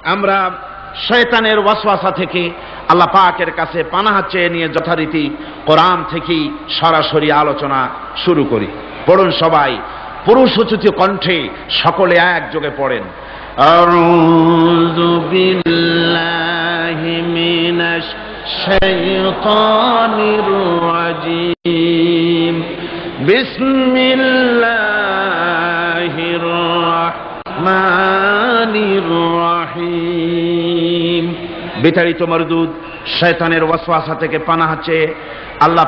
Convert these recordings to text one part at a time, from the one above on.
আমরা শয়তানের ওয়াসওয়াসা থেকে আল্লাহ পাকের কাছে পানাহ চেয়ে নিয়ে যথারীতি কোরআন থেকেই সরাসরি আলোচনা শুরু করি। পড়ুন সবাই পুরুষোচিত কণ্ঠে সকলে একযোগে পড়েন। আউযু বিল্লাহি মিনাশ শাইতানির রাজীম। বিসমিল্লাহির রাহমানির রাহিম। বিতাড়িত মরদুদ শয়তানের ওয়াসওয়াসা থেকে পানাহ চেয়ে আল্লাহ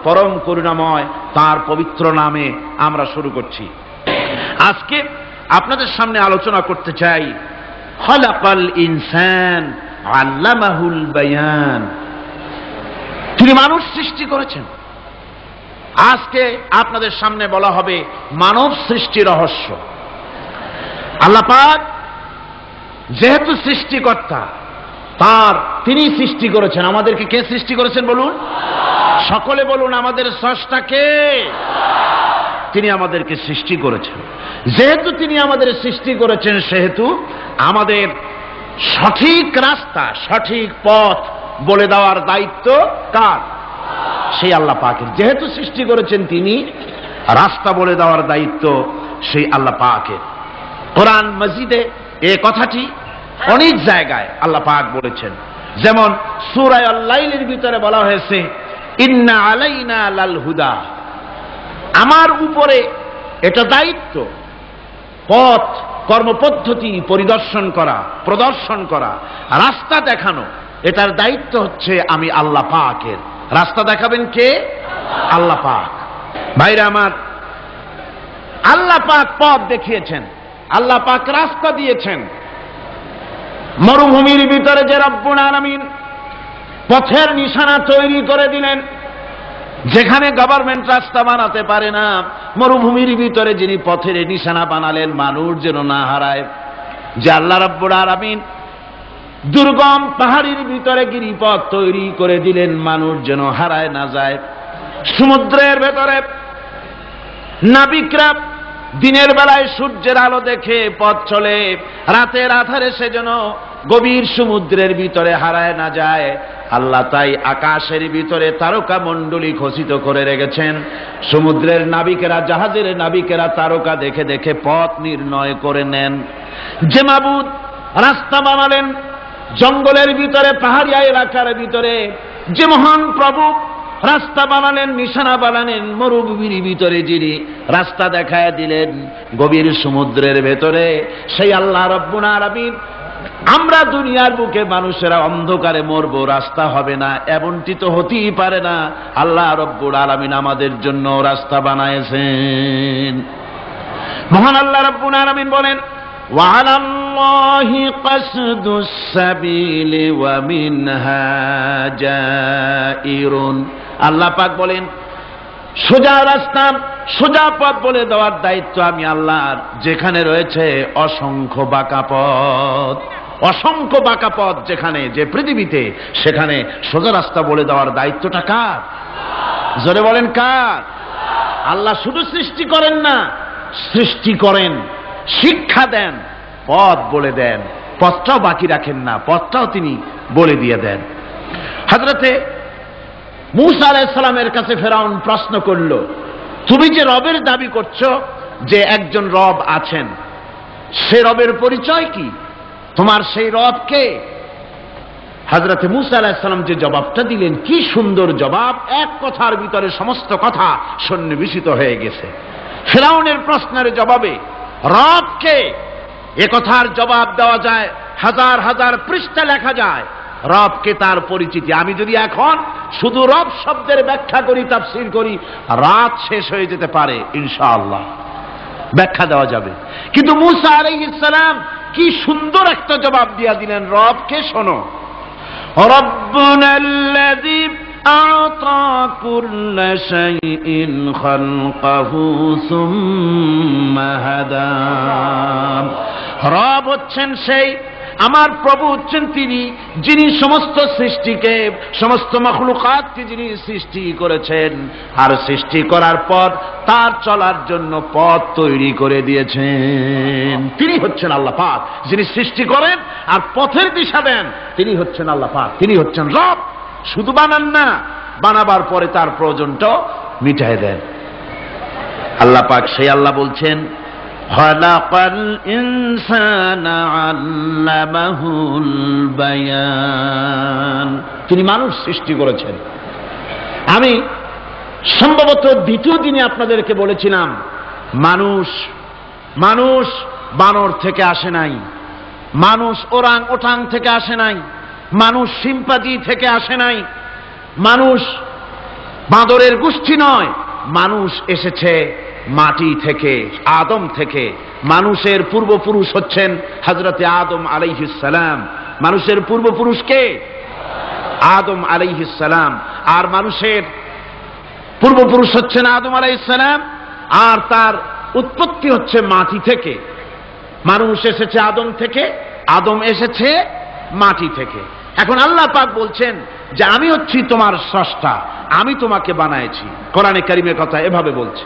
পরম করুণাময় তার পবিত্র নামে আমরা শুরু করছি। আজকে আপনাদের সামনে আলোচনা করতে চাই খালাকাল ইনসান আল্লামাহুল বায়ান। তিনি মানুষ সৃষ্টি করেছেন। আজকে আপনাদের সামনে বলা হবে মানব সৃষ্টি রহস্য। আল্লাহ পাক যেহেতু সৃষ্টিকর্তা, তিনি সৃষ্টি করেছেন। আমাদেরকে কে সৃষ্টি করেছেন বলুন? সকলে বলুন, আমাদের স্রষ্টা কে? তিনি আমাদেরকে সৃষ্টি করেছেন। যেহেতু তিনি আমাদের সৃষ্টি করেছেন, সেহেতু আমাদের সঠিক রাস্তা, সঠিক পথ বলে দেওয়ার দায়িত্ব কার? সেই আল্লাহ পাকের। যেহেতু সৃষ্টি করেছেন তিনি, রাস্তা বলে দেওয়ার দায়িত্ব সেই আল্লাহ পাকের। কোরআন মাজিদে এই কথাটি অনেক জায়গায় আল্লাহ পাক বলেছেন। যেমন সূরা আল-লাইলের ভিতরে বলা হয়েছে ইন্না আলাইনা লাল হুদা। আমার উপরে এটা দায়িত্ব, পথ কর্মপদ্ধতি পরিদর্শন করা, প্রদর্শন করা, রাস্তা দেখানো, এটার দায়িত্ব হচ্ছে আমি আল্লাহ পাকের। রাস্তা দেখাবেন কে? আল্লাহ পাক। ভাইরা আমার, আল্লাহ পাক পথ দেখিয়েছেন, আল্লাহ পাক রাস্তা দিয়েছেন। মরুভূমির ভিতরে যে রব্বুল আলামিন পথের নিশানা তৈরি করে দিলেন, যেখানে গভর্নমেন্ট রাস্তা বানাতে পারে না, মরুভূমির ভিতরে যিনি পথের নিশানা বানালেন মানুষ যেন না হারায়, যে আল্লাহ রব্বুল আলামিন দুর্গম পাহাড়ির ভিতরে গিরিপথ তৈরি করে দিলেন মানুষ যেন হারায় না যায়। সমুদ্রের ভেতরে নাবিকরা দিনের বেলায় সূর্যের আলো দেখে পথ চলে, রাতের আধারে সে যেন গভীর সমুদ্রের ভিতরে হারায় না যায়। আল্লাহ তাই আকাশের ভিতরে তারকা মণ্ডলী খচিত করে রেখেছেন। সমুদ্রের নাবিকেরা, জাহাজের নাবিকেরা তারকা দেখে দেখে পথ নির্ণয় করে নেন। যে মাবুদ রাস্তা বানালেন জঙ্গলের ভিতরে, পাহাড়িয়া এলাকার ভিতরে, যে মহান প্রভু রাস্তা বানালেন, নিশানা বানালেন মরুভূমির ভিতরে, যিনি রাস্তা দেখায় দিলেন গভীর সমুদ্রের ভেতরে, সেই আল্লাহ রব্বুল আলামিন। আমরা দুনিয়ার বুকে মানুষেরা অন্ধকারে মরব, রাস্তা হবে না, এমনটি তো হতেই পারে না। আল্লাহ রব্বুল আলামিন আমাদের জন্য রাস্তা বানাইছেন। মহান আল্লাহ রব্বুল আলামিন বলেন ওয়ালাল্লাহি কাসদুস সাবিলি ওয়া মিনহা জাইরুন। আল্লাহ পাক বলেন সোজা রাস্তা, সোজা পথ বলে দেওয়ার দায়িত্ব আমি আল্লাহর। যেখানে রয়েছে অসংখ্য বাঁকা পথ, অসংখ্য বাঁকা পথ যেখানে, যে পৃথিবীতে, সেখানে সোজা রাস্তা বলে দেওয়ার দায়িত্বটা কার? জোরে বলেন কার? আল্লাহ শুধু সৃষ্টি করেন না, সৃষ্টি করেন, শিক্ষা দেন, পথ বলে দেন, পথটাও বাকি রাখেন না, পথটাও তিনি বলে দিয়ে দেন। হযরতে মূসা আলাইহিস সালামের কাছে ফেরাউন প্রশ্ন করল, তুমি যে রবের দাবি করছো, যে একজন রব আছেন, সে রবের পরিচয় কি? তোমার সেই রব কে? হযরতে মূসা আলাইহিস সালাম যে জবাবটা দিলেন, কি সুন্দর জবাব! এক কথার ভিতরে সমস্ত কথা সন্নিবেশিত হয়ে গেছে। ফেরাউনের প্রশ্নের জবাবে রব কে, এ কথার জবাব দেওয়া যায়, হাজার হাজার পৃষ্ঠা লেখা যায়। রবকে, তার পরিচিতি। আমি যদি এখন শুধু রব শব্দের ব্যাখ্যা করি, তাফসীর করি, রাত শেষ হয়ে যেতে পারে, ইনশাআল্লাহ ব্যাখ্যা দেওয়া যাবে। কিন্তু মূসা আলাইহিস সালাম কি সুন্দর একটা জবাব দিয়া দিলেন রবকে। শোনো, রব্বুনাল্লাযী আ'তা কুল্লা শাইইন খালকাহু সুম্মা হাদা। রব হচ্ছেন সেই আমার প্রভু হচ্ছেন তিনি, যিনি সমস্ত সৃষ্টিকে, সমস্ত মাখলুকাতকে যিনি সৃষ্টি করেছেন, আর সৃষ্টি করার পর তার চলার জন্য পথ তৈরি করে দিয়েছেন। তিনি হচ্ছেন আল্লাহ পাক, যিনি সৃষ্টি করেন আর পথের দিশা দেন। তিনি হচ্ছেন আল্লাহ পাক, তিনি হচ্ছেন রব। শুধু বানান না, বানাবার পরে তার প্রয়োজনটাও মিটাই দেন। আল্লাহ পাক সেই আল্লাহ বলছেন, খালাকাল ইনসানা আল্লামাহুল বায়ান। তিনি মানুষ সৃষ্টি করেছেন। আমি সম্ভবত দ্বিতীয় দিনে আপনাদেরকে বলেছিলাম, মানুষ বানর থেকে আসে নাই, মানুষ ওরাং ওটাং থেকে আসে নাই, মানুষ শিম্পাজি থেকে আসে নাই, মানুষ বাঁদরের গোষ্ঠী নয়, মানুষ এসেছে মাটি থেকে, আদম থেকে। মানুষের পূর্বপুরুষ হচ্ছেন হযরতে আদম আলাইহিস সালাম। মানুষের পূর্বপুরুষ কে? আদম আলাইহিস সালাম। আর মানুষের পূর্বপুরুষ হচ্ছেন আদম আলাইহিস সালাম, আর তার উৎপত্তি হচ্ছে মাটি থেকে। মানুষ এসেছে আদম থেকে, আদম এসেছে মাটি থেকে। এখন আল্লাহ পাক বলছেন যে আমি হচ্ছি তোমার স্রষ্টা, আমি তোমাকে বানাইছি। কোরআনে কারীমের কথা এভাবে বলছে,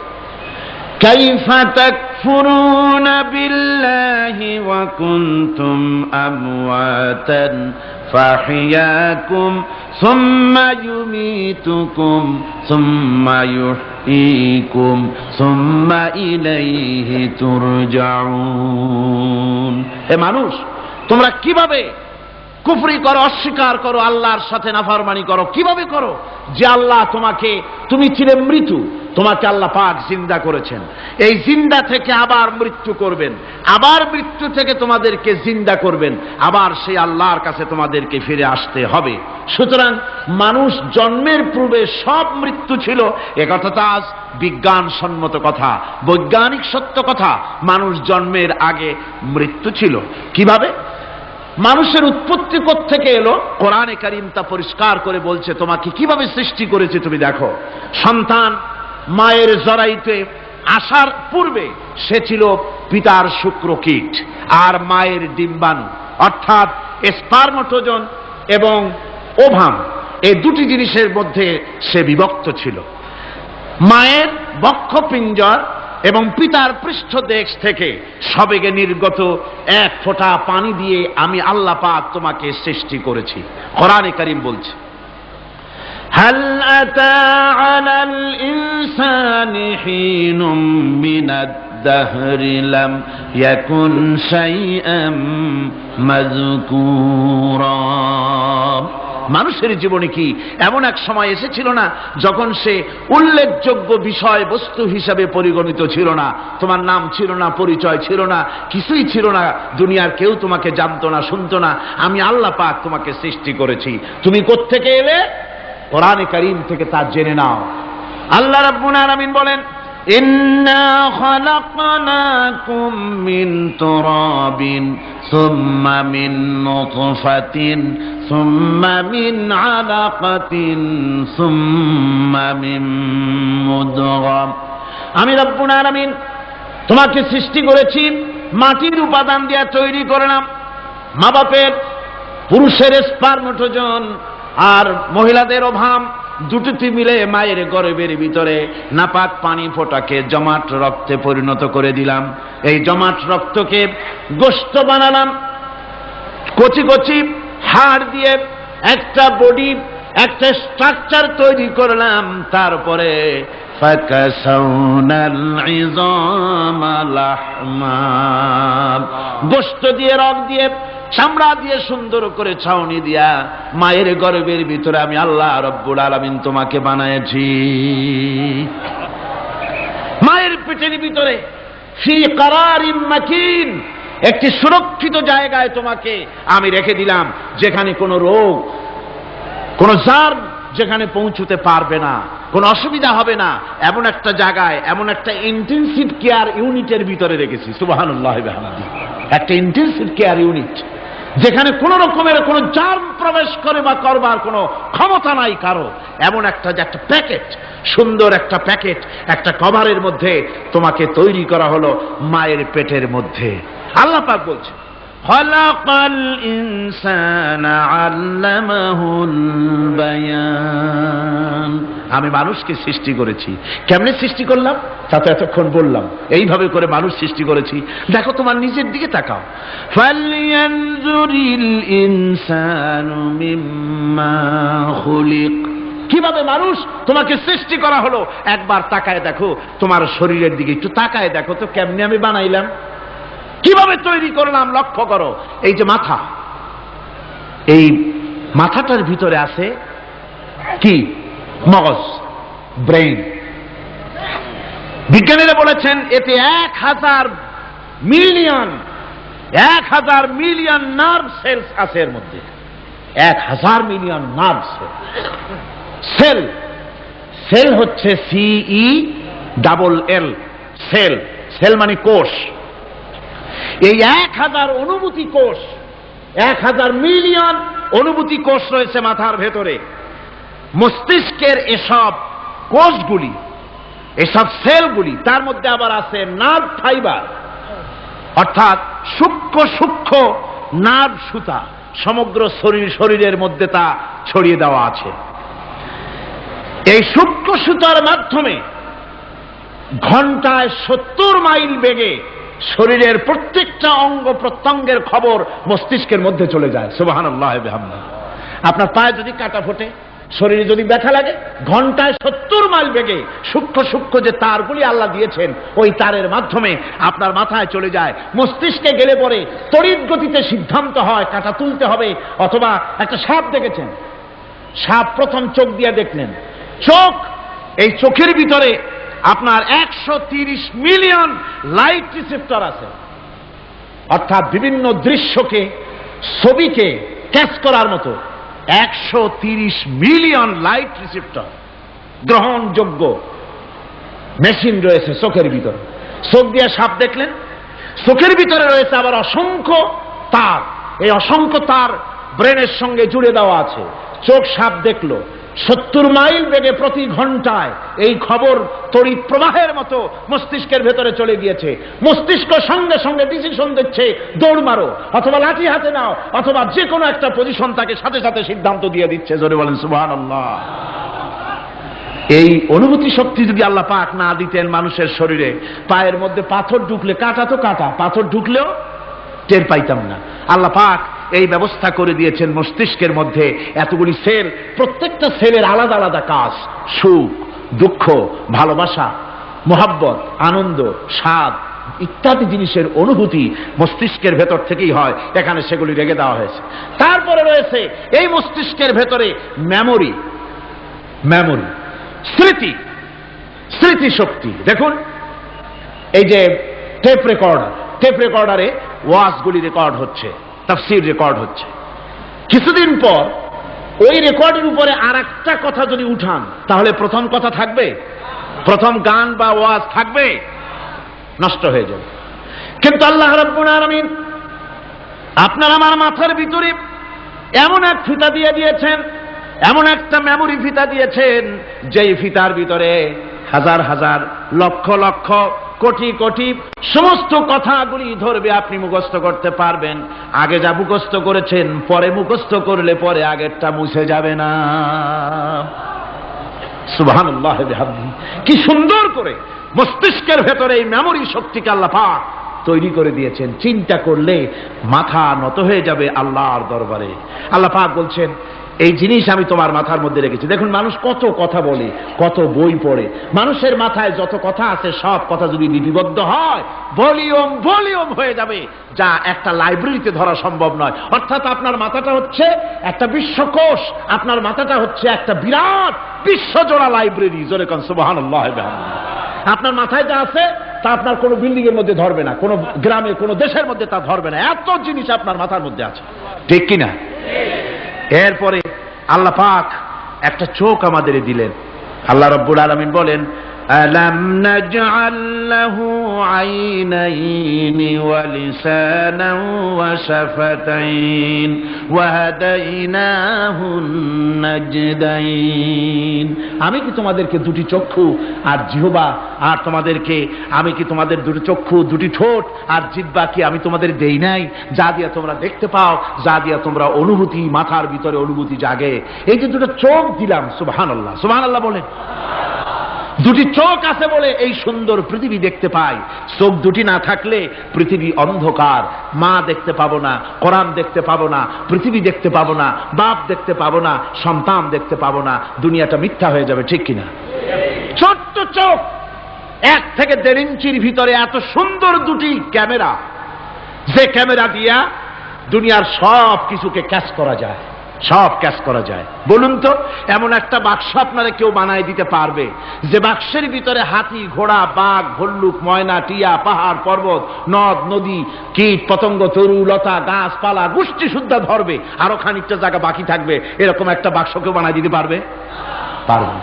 কাইফা তাকফুরুনা বিল্লাহি ওয়া কুনতুম আমওয়াতান ফাহিয়াকুম সুম্মা ইউমীতুকুম সুম্মা ইউহয়ীকুম সুম্মা ইলাইহি তুরজাউন। হে মানুষ, তোমরা কিভাবে কুফরি করো, অস্বীকার করো, আল্লাহর সাথে নাফরমানি করো? কিভাবে করো? যে আল্লাহ তুমি ছিলে মৃত্যু, তোমাকে আল্লাহ পাক জিন্দা করেছেন। এই জিন্দা থেকে আবার মৃত্যু করবেন, আবার মৃত্যু থেকে তোমাদেরকে জিন্দা করবেন, আবার সেই আল্লাহর কাছে তোমাদেরকে ফিরে আসতে হবে। সুতরাং মানুষ জন্মের পূর্বে সব মৃত্যু ছিল, একথা তো আজ বিজ্ঞানসম্মত কথা, বৈজ্ঞানিক সত্য কথা। মানুষ জন্মের আগে মৃত্যু ছিল। কিভাবে? মানুষের উৎপত্তি কোত্থেকে এলো? কোরআনে কারীম তা পরিষ্কার করে বলছে, তোমাকে কিভাবে সৃষ্টি করেছে তুমি দেখো। সন্তান মায়ের জরায়ুতে আসার পূর্বে সে ছিল পিতার শুক্রকীট আর মায়ের ডিম্বাণু, অর্থাৎ স্পার্মটোজন এবং ওভাম, এই দুটি জিনিসের মধ্যে সে বিভক্ত ছিল। মায়ের বক্ষপিঞ্জর এবং পিতার পৃষ্ঠদেশ থেকে সবেগে নির্গত এক ফোঁটা পানি দিয়ে আমি আল্লাহ পাক তোমাকে সৃষ্টি করেছি। কোরআনে কারীম বলছে, হাল আতা আলাল ইনসানি হিনুম মিনাদ দাহরি লাম ইয়াকুন শাইআম মাযকুরা। মানুষের জীবনে কি এমন এক সময় এসেছিল না যখন সে উল্লেখযোগ্য বিষয় বস্তু হিসাবে পরিগণিত ছিল না? তোমার নাম ছিল না, পরিচয় ছিল না, কিছুই ছিল না, দুনিয়ার কেউ তোমাকে জানতো না, শুনতো না। আমি আল্লাহ পাক তোমাকে সৃষ্টি করেছি। তুমি কোত্থেকে এলে? কোরআনে কারীম থেকে তা জেনে নাও। আল্লাহ রাব্বুল আলামিন বলেন, ইন্না খালাকনাকুম মিন তুরাবিন সুম্মা মিন নুতফাতিন সুম্মা মিন আলাকাতিন সুম্মা মিন মুদগাম। আমি রব্বুল আলামিন তোমাকে সৃষ্টি করেছি, মাটির উপাদান দিয়ে তৈরি করলাম। মা বাপের, পুরুষের স্পার্মটোজন আর মহিলাদের ওভাম দুটি মিলে মায়ের গর্ভের ভিতরে নাপাক পানি ফোঁটাকে জমাট রক্তে পরিণত করে দিলাম। এই জমাট রক্তকে গোশত বানালাম, কচি কচি হাড় দিয়ে একটা বডি, একটা স্ট্রাকচার তৈরি করলাম। তারপরে ফাকাসাউনাল ইযামা লাহমা, গোশত দিয়ে, রক দিয়ে, চামড়া দিয়ে সুন্দর করে ছাউনি দিয়া মায়ের গর্ভের ভিতরে আমি আল্লাহ রব্বুল আলামিন তোমাকে বানাইছি। মায়ের পেটের ভিতরে ফি কারারিম মাকিন, একটি সুরক্ষিত জায়গায় তোমাকে আমি রেখে দিলাম, যেখানে কোনো রোগ, কোনো জার্ম যেখানে পৌঁছতে পারবে না, কোনো অসুবিধা হবে না। এমন একটা জায়গায়, এমন একটা ইন্টেনসিভ কেয়ার ইউনিটের ভিতরে রেখেছি। সুবহানাল্লাহ ওয়া বিহামদিহি। একটা ইন্টেনসিভ কেয়ার ইউনিট, যেখানে কোন রকমের কোন জার্ম প্রবেশ করে বা করবার কোনো ক্ষমতা নাই কারো। এমন একটা প্যাকেট, সুন্দর একটা প্যাকেট, একটা কভারের মধ্যে তোমাকে তৈরি করা হলো মায়ের পেটের মধ্যে। আল্লাহ পাক বলছে, খালাকাল ইনসানা আল্লামাহুল বায়ান। আমি মানুষকে সৃষ্টি করেছি। কেমনে সৃষ্টি করলাম তা তো এতক্ষণ বললাম। এইভাবে করে মানুষ সৃষ্টি করেছি। দেখো তোমার নিজের দিকে তাকাও। ফালয়ানজুরিল ইনসানু মিম্মা খুলিক। কিভাবে মানুষ তোমাকে সৃষ্টি করা হলো একবার তাকায় দেখো, তোমার শরীরের দিকে একটু তাকায় দেখো তো কেমনে আমি বানাইলাম, কিভাবে তৈরি করলাম লক্ষ্য করো। এই যে মাথা, এই মাথাটার ভিতরে আছে কি? মগজ, ব্রেইন। বিজ্ঞানীরা বলেছেন এতে 1000 মিলিয়ন নার্ভ সেলস আছে এর মধ্যে। 1000 মিলিয়ন নার্ভ সেল। সেল হচ্ছে CELL, সেল। সেল মানে কোষ। এই 1000 অনুভূতি কোষ, 1000 মিলিয়ন অনুভূতি কোষ রয়েছে মাথার ভেতরে। মস্তিষ্কের এসব কোষগুলি, এসব সেলগুলি, তার মধ্যে আবার আছে নার্ভ ফাইবার, অর্থাৎ সূক্ষ্ম সূক্ষ্ম নার্ভ সুতা সমগ্র শরীরের মধ্যে তা ছড়িয়ে দেওয়া আছে। এই সূক্ষ্ম সুতার মাধ্যমে ঘন্টায় 70 মাইল বেগে শরীরের প্রত্যেকটা অঙ্গ প্রত্যঙ্গের খবর মস্তিষ্কের মধ্যে চলে যায়। সুবহানাল্লাহ বিহামদিহি। আপনার পায়ে যদি কাটা ফোটে, শরীরে যদি ব্যথা লাগে, ঘন্টায় 70 মাইল বেগে সূক্ষ্ম সূক্ষ্ম যে তারগুলি আল্লাহ দিয়েছেন ওই তারের মাধ্যমে আপনার মাথায় চলে যায়। মস্তিষ্কে গেলে পরে তড়িৎ গতিতে সিদ্ধান্ত হয় কাটা তুলতে হবে। অথবা একটা সাপ দেখেছেন, সাপ প্রথম চোখ দিয়ে দেখলেন, চোখ, এই চোখের ভিতরে আপনার 130 মিলিয়ন লাইট রিসেপ্টর আছে, অর্থাৎ বিভিন্ন দৃশ্যকে, ছবিকে ক্যাচ করার মতো 130 মিলিয়ন লাইট রিসেপ্টর গ্রহণযোগ্য মেশিন রয়েছে চোখের ভিতরে। চোখ দিয়ে সাপ দেখলেন, চোখের ভিতরে রয়েছে আবার অসংখ্য তার। এই অসংখ্য তার ব্রেনের সঙ্গে জুড়ে দেওয়া আছে। চোখ সাপ দেখলো, 70 মাইল বেগে প্রতি ঘন্টায় এই খবর তড়িৎ প্রবাহের মতো মস্তিষ্কের ভেতরে চলে গিয়েছে। মস্তিষ্ক সঙ্গে সঙ্গে ডিসিশন দিচ্ছে, দৌড় মারো, অথবা লাঠি হাতে নাও, অথবা যে কোনো একটা পজিশন তাকে সাথে সাথে সিদ্ধান্ত দিয়ে দিচ্ছে। জোরে বলেন সুবহানাল্লাহ। এই অনুভূতি শক্তি যদি আল্লাহ পাক না দিতেন মানুষের শরীরে, পায়ের মধ্যে পাথর ঢুকলে, কাটা তো কাটা, পাথর ঢুকলেও টের পাইতাম না। আল্লাহ পাক এই ব্যবস্থা করে দিয়েছেন মস্তিষ্কের মধ্যে এতগুলি সেল, প্রত্যেকটা সেলের আলাদা আলাদা কাজ। সুখ, দুঃখ, ভালোবাসা, মোহাব্বত, আনন্দ, স্বাদ ইত্যাদি জিনিসের অনুভূতি মস্তিষ্কের ভেতর থেকেই হয়। এখানে সেগুলি রেখে দেওয়া হয়েছে। তারপরে রয়েছে এই মস্তিষ্কের ভেতরে মেমোরি, স্মৃতি শক্তি। দেখুন এই যে টেপ রেকর্ডারে ওয়াজগুলি রেকর্ড হচ্ছে, তাফসীর রেকর্ড হচ্ছে। কিছুদিন পর ওই রেকর্ডের উপরে আর একটা কথা যদি উঠান, তাহলে প্রথম কথা থাকবে? প্রথম গান বা ওয়াজ থাকবে? নষ্ট হয়ে যাবে। কিন্তু আল্লাহ রাব্বুল আলামিন আপনার আমার মাথার ভিতরে এমন এক ফিতা দিয়ে দিয়েছেন, এমন একটা মেমোরি ফিতা দিয়েছেন, যেই ফিতার ভিতরে হাজার হাজার, লক্ষ লক্ষ, কোটি কোটি সমস্ত কথাগুলি ধরবে, আপনি মুখস্থ করতে পারবেন। আগে যা মুখস্থ করেছেন পরে মুখস্থ করলে পরে আগেরটা মুছে যাবে না। সুবহানাল্লাহ বিহামদিহি। কি সুন্দর করে মস্তিষ্কের ভেতরে এই মেমোরি শক্তিকে আল্লাহ পাক তৈরি করে দিয়েছেন। চিন্তা করলে মাথা নত হয়ে যাবে আল্লাহর দরবারে। আল্লাহ পাক বলছেন এই জিনিস আমি তোমার মাথার মধ্যে রেখেছি। দেখুন মানুষ কত কথা বলে, কত বই পড়ে, মানুষের মাথায় যত কথা আছে সব কথা যদি লিপিবদ্ধ হয় ভলিউম হয়ে যাবে, যা একটা লাইব্রেরিতে ধরা সম্ভব নয়। অর্থাৎ আপনার মাথাটা হচ্ছে একটা বিশ্বকোষ, আপনার মাথাটা হচ্ছে একটা বিরাট বিশ্বজোড়া লাইব্রেরি। জোরে কোন সুবহানাল্লাহ। আপনার মাথায় যা আছে তা আপনার কোনো বিল্ডিং এর মধ্যে ধরবে না, কোনো গ্রামে, কোনো দেশের মধ্যে তা ধরবে না। এত জিনিস আপনার মাথার মধ্যে আছে, ঠিক কিনা? এরপরে আল্লাহ পাক একটা চোখ আমাদের দিলেন। আল্লাহ রাব্বুল আলামিন বলেন ألم نجعل له عينين ولسانا وشفتين وهديناه النجدين। আমি কি তোমাদেরকে দুটি চক্ষু আর জিহ্বা আর তোমাদেরকে আমি কি তোমাদের দুটি চক্ষু দুটি ঠোঁট আর জিহ্বা কি আমি তোমাদের দেই নাই, যা দিয়া তোমরা দেখতে পাও, যা দিয়া তোমরা অনুভূতি, মাথার ভিতরে অনুভূতি জাগে। এই যে দুটো চোখ দিলাম, সুবহানাল্লাহ, সুবহানাল্লাহ বলেন। দুটি চোখ আছে বলে এই সুন্দর পৃথিবী দেখতে পাই। চোখ দুটি না থাকলে পৃথিবী অন্ধকার, মা দেখতে পাবো না, কোরআন দেখতে পাবো না, পৃথিবী দেখতে পাবো না, বাপ দেখতে পাবো না, সন্তান দেখতে পাবো না, দুনিয়াটা মিথ্যা হয়ে যাবে, ঠিক কিনা? ছোট্ট চোখ, 1 থেকে 1.5 ইঞ্চির ভিতরে এত সুন্দর দুটি ক্যামেরা, যে ক্যামেরা দিয়া দুনিয়ার সব কিছুকে ক্যাচ করা যায়, সব ক্যাচ করা যায়। বলুন তো, এমন একটা বাক্স আপনারা কেউ বানায় দিতে পারবে যে বাক্সের ভিতরে হাতি, ঘোড়া, বাঘ, ভল্লুক, ময়না, টিয়া, পাহাড়, পর্বত, নদ, নদী, কীট, পতঙ্গ, তরু, লতা, গাছপালা, গোষ্ঠী শুদ্ধা ধরবে, আরো খানিকটা জায়গা বাকি থাকবে, এরকম একটা বাক্স কেউ বানায় দিতে পারবে? পারবে।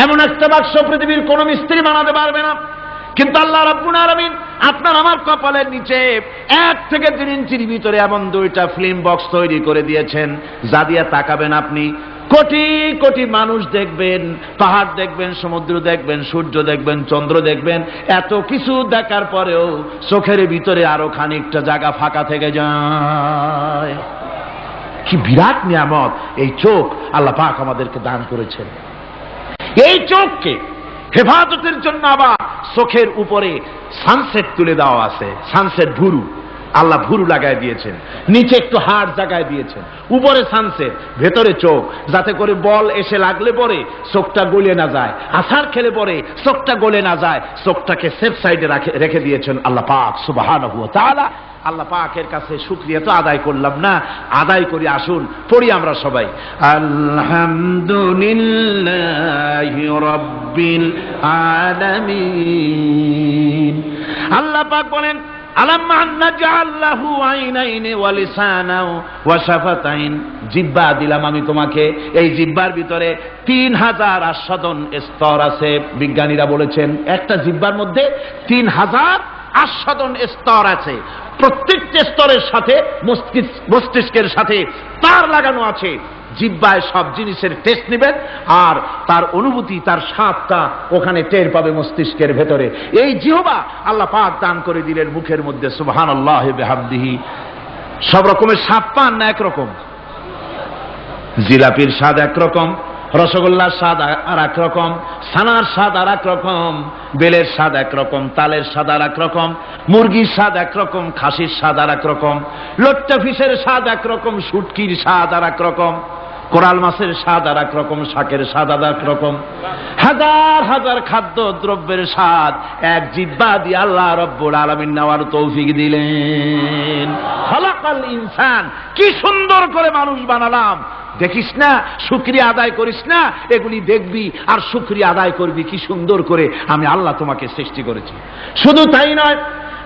এমন একটা বাক্স পৃথিবীর কোন মিস্ত্রি বানাতে পারবে না। কিন্তু আল্লাহ রাব্বুল আলামিন আপনার আমার কপালের নিচে 1 থেকে 3 ইঞ্চির ভিতরে এমন 2টা ফিল্ম বক্স তৈরি করে দিয়েছেন, যা দিয়ে তাকাবেন আপনি কোটি কোটি মানুষ দেখবেন, পাহাড় দেখবেন, সমুদ্র দেখবেন, সূর্য দেখবেন, চন্দ্র দেখবেন। এত কিছু দেখার পরেও চোখের ভিতরে আরো খানিকটা জায়গা ফাঁকা থেকে যায়। কি বিরাট নিয়ামত এই চোখ আল্লাহ পাক আমাদেরকে দান করেছেন। এই চোখকে হেফাজতের জন্য আবার চোখের উপরে সানসেট তুলে দেওয়া আছে, সানসেট ভুরু, আল্লাহ ভুরু লাগায় দিয়েছেন, নিচে একটু হাড় জায়গায় দিয়েছেন, উপরে সানসেট, ভেতরে চোখ, যাতে করে বল এসে লাগলে পরে চোখটা গলে না যায়, আছাড় খেলে পরে চোখটা গলে না যায়, চোখটাকে সেফ সাইডে রেখে দিয়েছেন আল্লাহ পাক সুবহানাহু ওয়া তাআলা। আল্লাহ পাকের কাছে শুকরিয়া তো আদায় করলাম না, আদায় করি। আসুন পড়ি আমরা সবাই, আলহামদুলিল্লাহি রাব্বিল আলামিন। আল্লাহ পাক বলেন, আলাম নাজআল লাহু আইনাইনি ওয়া লিসানাও ওয়া শাফাতাইন। জিহ্বা দিলাম আমি তোমাকে, এই জিহ্বার ভিতরে 3000 আস্বাদন স্তর আছে। বিজ্ঞানীরা বলেছেন একটা জিহ্বার মধ্যে 3000 আস্বাদন স্তর আছে। প্রত্যেকটা স্তরের সাথে মস্তিষ্কের সাথে তার লাগানো আছে। জিহ্বায় সব জিনিসের টেস্ট নেবেন আর তার অনুভূতি, তার স্বাদটা ওখানে টের পাবে মস্তিষ্কের ভেতরে। এই জিহ্বা আল্লাহ পাক দান করে দিলেন মুখের মধ্যে, সুবহানাল্লাহি ওয়া বিহামদিহি। সব রকমের স্বাদ পান না একরকম? জিলাপির স্বাদ একরকম, রসগোল্লার স্বাদ আর এক রকম, ছানার স্বাদ আর এক রকম, বেলের স্বাদ একরকম, তালের স্বাদ আর এক রকম, মুরগির স্বাদ একরকম, খাসির স্বাদ আর এক রকম, লোট্টা ফিশের স্বাদ একরকম, শুটকির স্বাদ আর এক রকম, কোরাল মাছের স্বাদ আর এক রকম, শাকের স্বাদ আর এক রকম। হাজার হাজার খাদ্য দ্রব্যের স্বাদ এক জিহ্বা দিয়ে আল্লাহ রব্বুল আলামিন নেওয়ার তৌফিক দিলেন। খালাকাল ইনসান, কি সুন্দর করে মানুষ বানালাম। দেখিস না, শুকরিয়া আদায় করিস না, এগুলি দেখবি আর শুকরিয়া আদায় করবি কি সুন্দর করে আমি আল্লাহ তোমাকে সৃষ্টি করেছি। শুধু তাই নয়,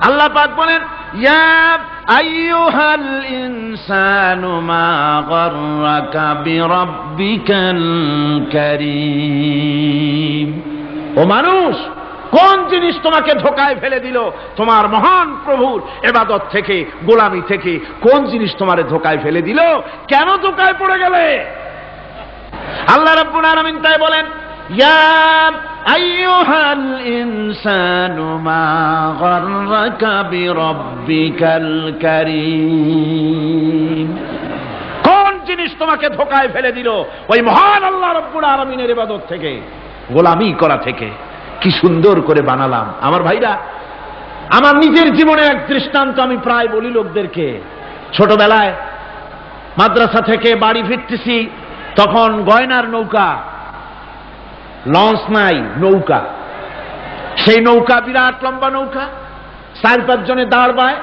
আল্লাহ পাক বলেন, ইয়া আইয়ুহাল ইনসানু মা গাররাকা বিরাব্বিকাল কারীম। ও মানুষ, কোন জিনিস তোমাকে ধোঁকায় ফেলে দিল তোমার মহান প্রভুর ইবাদত থেকে, গোলামি থেকে? কোন জিনিস তোমারে ধোঁকায় ফেলে দিল? কেন ধোঁকায় পড়ে গেলে? আল্লাহ রাব্বুল আলামিন তাই বলেন, ইয়া আইয়ুহাল ইনসানু মা গাররাকা বিরাব্বিকাল কারীম। কোন জিনিস তোমাকে ধোঁকায় ফেলে দিল ওই মহান আল্লাহ রাব্বুল আলামিনের ইবাদত থেকে, গোলামি করা থেকে? কি সুন্দর করে বানালাম। আমার ভাইরা, আমার নিজের জীবনে এক দৃষ্টান্ত আমি প্রায় বলি লোকদেরকে। ছোটবেলায় মাদ্রাসা থেকে বাড়ি ফিরতেছি, তখন গয়নার নৌকা, লঞ্চ নাই, নৌকা। সেই নৌকা বিরাট লম্বা নৌকা, 4-5 জনে দাঁড় বায়,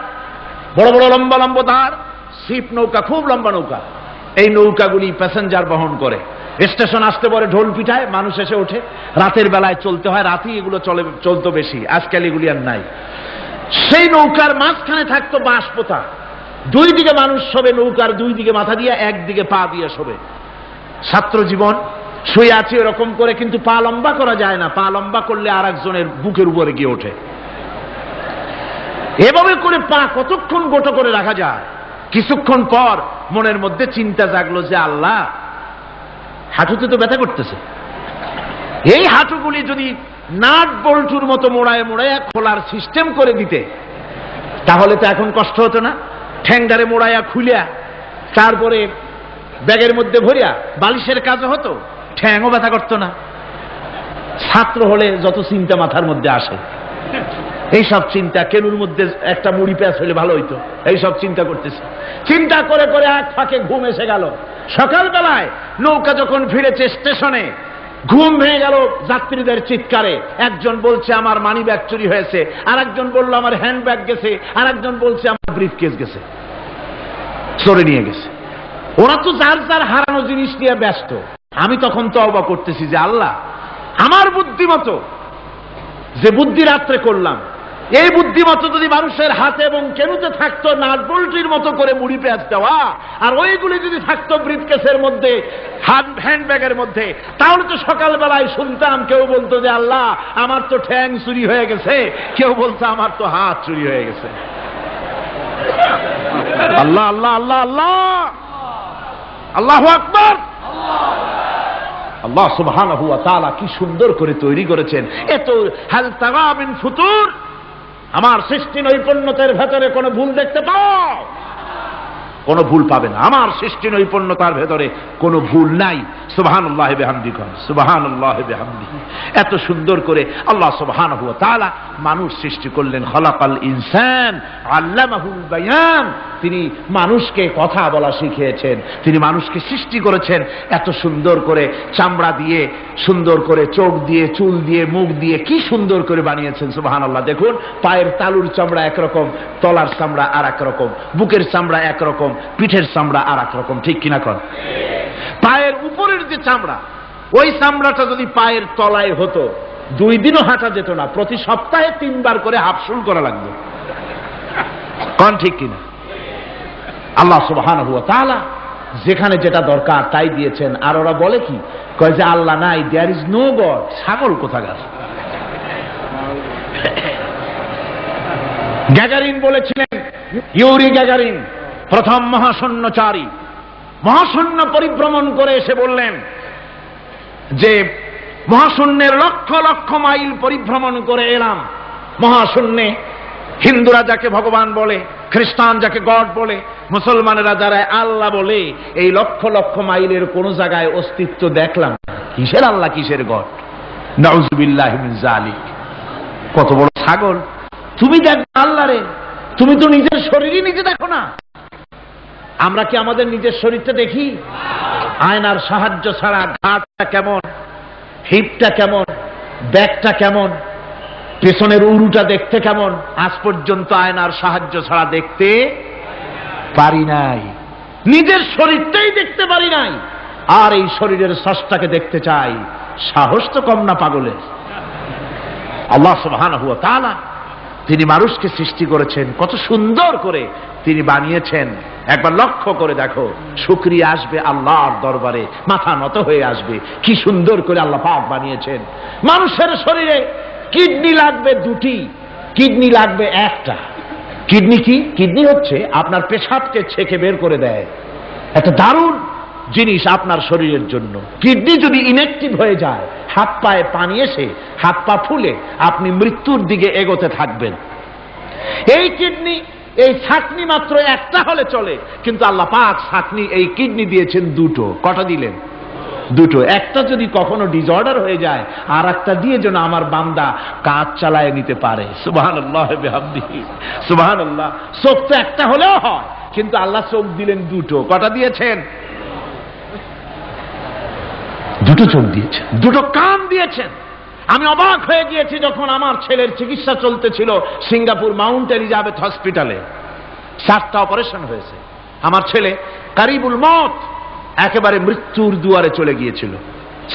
বড় বড় লম্বা লম্বা দাঁড়, শিপ নৌকা, খুব লম্বা নৌকা। এই নৌকাগুলি প্যাসেঞ্জার বহন করে। স্টেশন আসতে পরে ঢোল পিঠায়, মানুষ এসে ওঠে। রাতের বেলায় চলতে হয়, রাতেই এগুলো চলতো বেশি, আজকাল এগুলি আর নাই। সেই নৌকার মাঝখানে থাকতো বাঁশ পোতা, 2 দিকে মানুষ শোবে, নৌকার 2 দিকে মাথা দিয়ে, 1 দিকে পা দিয়ে শোবে। ছাত্র জীবন, শুয়ে আছি এরকম করে, কিন্তু পা লম্বা করা যায় না, পা লম্বা করলে আর একজনের বুকের উপরে গিয়ে ওঠে। এভাবে করে পা কতক্ষণ গোটো করে রাখা যায়? কিছুক্ষণ পর মনের মধ্যে চিন্তা জাগলো যে আল্লাহ, হাঁটুতে তো ব্যথা করতেছে, এই হাঁটুগুলি যদি নাট বল্টুর মতো মোড়ায় মোড়ায় খোলার সিস্টেম করে দিতে, তাহলে তো এখন কষ্ট হতো না। ঠ্যাংডারে মোড়াইয়া খুলিয়া তারপরে ব্যাগের মধ্যে ভরিয়া বালিশের কাজও হতো, ঠ্যাংও ব্যথা করতো না। ছাত্র হলে যত চিন্তা মাথার মধ্যে আসে, এইসব চিন্তা, কেনুর মধ্যে একটা মুড়ি পেঁয়াজ হলে ভালো হইতো, এইসব চিন্তা করতেছি। চিন্তা করে করে এক ফাঁকে ঘুম এসে গেল। সকালবেলায় নৌকা যখন ফিরেছে স্টেশনে, ঘুম ভেঙে গেল যাত্রীদের চিৎকারে। একজন বলছে আমার মানি ব্যাগ চুরি হয়েছে, আর একজন বললো আমার হ্যান্ড ব্যাগ গেছে, আর একজন বলছে আমার ব্রিফ কেস গেছে, চোরে নিয়ে গেছে। ওরা তো যার যার হারানো জিনিস নিয়ে ব্যস্ত। আমি তখন তওবা করতেছি যে আল্লাহ, আমার বুদ্ধিমতো যে বুদ্ধি রাত্রে করলাম, এই বুদ্ধিমতো যদি মানুষের হাতে এবং কেনুতে থাকতো নাট বল্টির মতো করে মুড়ি পেঁয়াজ দেওয়া, আর ওইগুলি যদি থাকতো ব্রিফকেসের মধ্যে, হ্যান্ড ব্যাগের মধ্যে, তাহলে তো সকালবেলায় শুনতাম কেউ বলতো যে আল্লাহ আমার তো ঠ্যাং চুরি হয়ে গেছে, কেউ বলতো আমার তো হাত চুরি হয়ে গেছে। আল্লাহ আল্লাহ আল্লাহ আল্লাহ, আল্লাহু আকবার। আল্লাহ সুবহানাহু ওয়া তাআলা কি সুন্দর করে তৈরি করেছেন। এত হাল তারা মিন ফুতুর, আমার সৃষ্টি নৈপুণ্যতার ভেতরে কোনো ভুল দেখতে পাও? কোনো ভুল পাবে না। আমার সৃষ্টি নৈপুণ্যতার ভেতরে কোনো ভুল নাই। সুবহানাল্লাহি বিহামদিহি, সুবহানাল্লাহি বিহামদিহি। এত সুন্দর করে আল্লাহ সুবহানাহু ওয়া তাআলা মানুষ সৃষ্টি করলেন। খলাকাল ইনসান আল্লামাহুল বায়ান, তিনি মানুষকে কথা বলা শিখিয়েছেন, তিনি মানুষকে সৃষ্টি করেছেন এত সুন্দর করে, চামড়া দিয়ে, সুন্দর করে চোখ দিয়ে, চুল দিয়ে, মুখ দিয়ে, কি সুন্দর করে বানিয়েছেন। সুবহানাল্লাহ। দেখুন, পায়ের তালুর চামড়া একরকম, তলার চামড়া আর এক রকম, বুকের চামড়া একরকম, পিঠের চামড়া আর এক রকম, ঠিক কিনা কর? পায়ের উপরের যে চামড়া, ওই চামড়াটা যদি পায়ের তলায় হতো, 2 দিনও হাঁটা যেত না, প্রতি সপ্তাহে 3 বার করে হাফসুল করা লাগবে, কোন ঠিক কিনা? আল্লাহ সুবহানাহু ওয়া তাআলা যেখানে যেটা দরকার তাই দিয়েছেন। আর ওরা বলে কি, কয় যে আল্লাহ নাই, দেয়ার ইজ নো গড। ছাগল কোথাকার। গ্যাগারিন বলেছিলেন, ইউরি গ্যাগারিন প্রথম মহাশূন্যচারী, মহাশূন্য পরিভ্রমণ করে এসে বললেন যে মহাশূন্যের লক্ষ লক্ষ মাইল পরিভ্রমণ করে এলাম। মহাশূন্যে হিন্দুরা যাকে ভগবান বলে, খ্রিস্টান যাকে গড বলে, মুসলমানেরা যারা আল্লাহ বলে, এই লক্ষ লক্ষ মাইলের কোন জায়গায় অস্তিত্ব দেখলাম না। কিসের আল্লাহ, কিসের গড? নাউযুবিল্লাহি মিন যালিক। কত বড় ছাগল! তুমি দেখো আল্লাহ রে, তুমি তো নিজের শরীরই নিজে দেখো না। আমরা কি আমাদের নিজের শরীরটা দেখি? আয়নার সাহায্য ছাড়া ঘাটটা কেমন, হিপটা কেমন, ব্যাকটা কেমন, পেছনের উরুটা দেখতে কেমন, আজ পর্যন্ত আয়নার সাহায্য ছাড়া দেখতে পারি নাই। নিজের শরীরটাই দেখতে পারি নাই, আর এই শরীরের স্রষ্টাকে দেখতে চাই। সাহস তো কম না পাগলের। আল্লাহ সুবহানাহু ওয়া তাআলা তিনি মানুষকে সৃষ্টি করেছেন, কত সুন্দর করে তিনি বানিয়েছেন। একবার লক্ষ্য করে দেখো, শুকরিয়া আসবে আল্লাহর দরবারে, মাথা নত হয়ে আসবে। কি সুন্দর করে আল্লাহ পাক বানিয়েছেন। মানুষের শরীরে কিডনি লাগবে 2টি, কিডনি লাগবে 1টা। কিডনি কি? কিডনি হচ্ছে আপনার পেশাবকে ছেঁকে বের করে দেয়, একটা দারুণ জিনিস আপনার শরীরের জন্য। কিডনি যদি ইনঅ্যাক্টিভ হয়ে যায়, হাত পায়ে পানি এসে হাত পা ফুলে আপনি মৃত্যুর দিকে এগোতে থাকবেন। এই কিডনি, এই ছাকনি মাত্র 1টা হলে চলে, কিন্তু আল্লাহ পাক ছাকনি, এই কিডনি দিয়েছেন 2টো। কটা দিলেন? 2টো। একটা যদি কখনো ডিসঅর্ডার হয়ে যায়, আর একটা দিয়ে যেন আমার বান্দা কাজ চালায় নিতে পারে। সুবহানাল্লাহ বিহামদিহি, সুবহানাল্লাহ। চোখ তো একটা হলেও হয়, কিন্তু আল্লাহ চোখ দিলেন 2টো। কটা দিয়েছেন? 2টো চোখ দিয়েছেন, 2টো কান দিয়েছেন। আমি অবাক হয়ে গিয়েছি যখন আমার ছেলের চিকিৎসা চলতেছিল সিঙ্গাপুর মাউন্ট এলিজাবেথ হসপিটালে। 7টা অপারেশন হয়েছে। আমার ছেলে কারিবুল মত, একেবারে মৃত্যুর দুয়ারে চলে গিয়েছিল।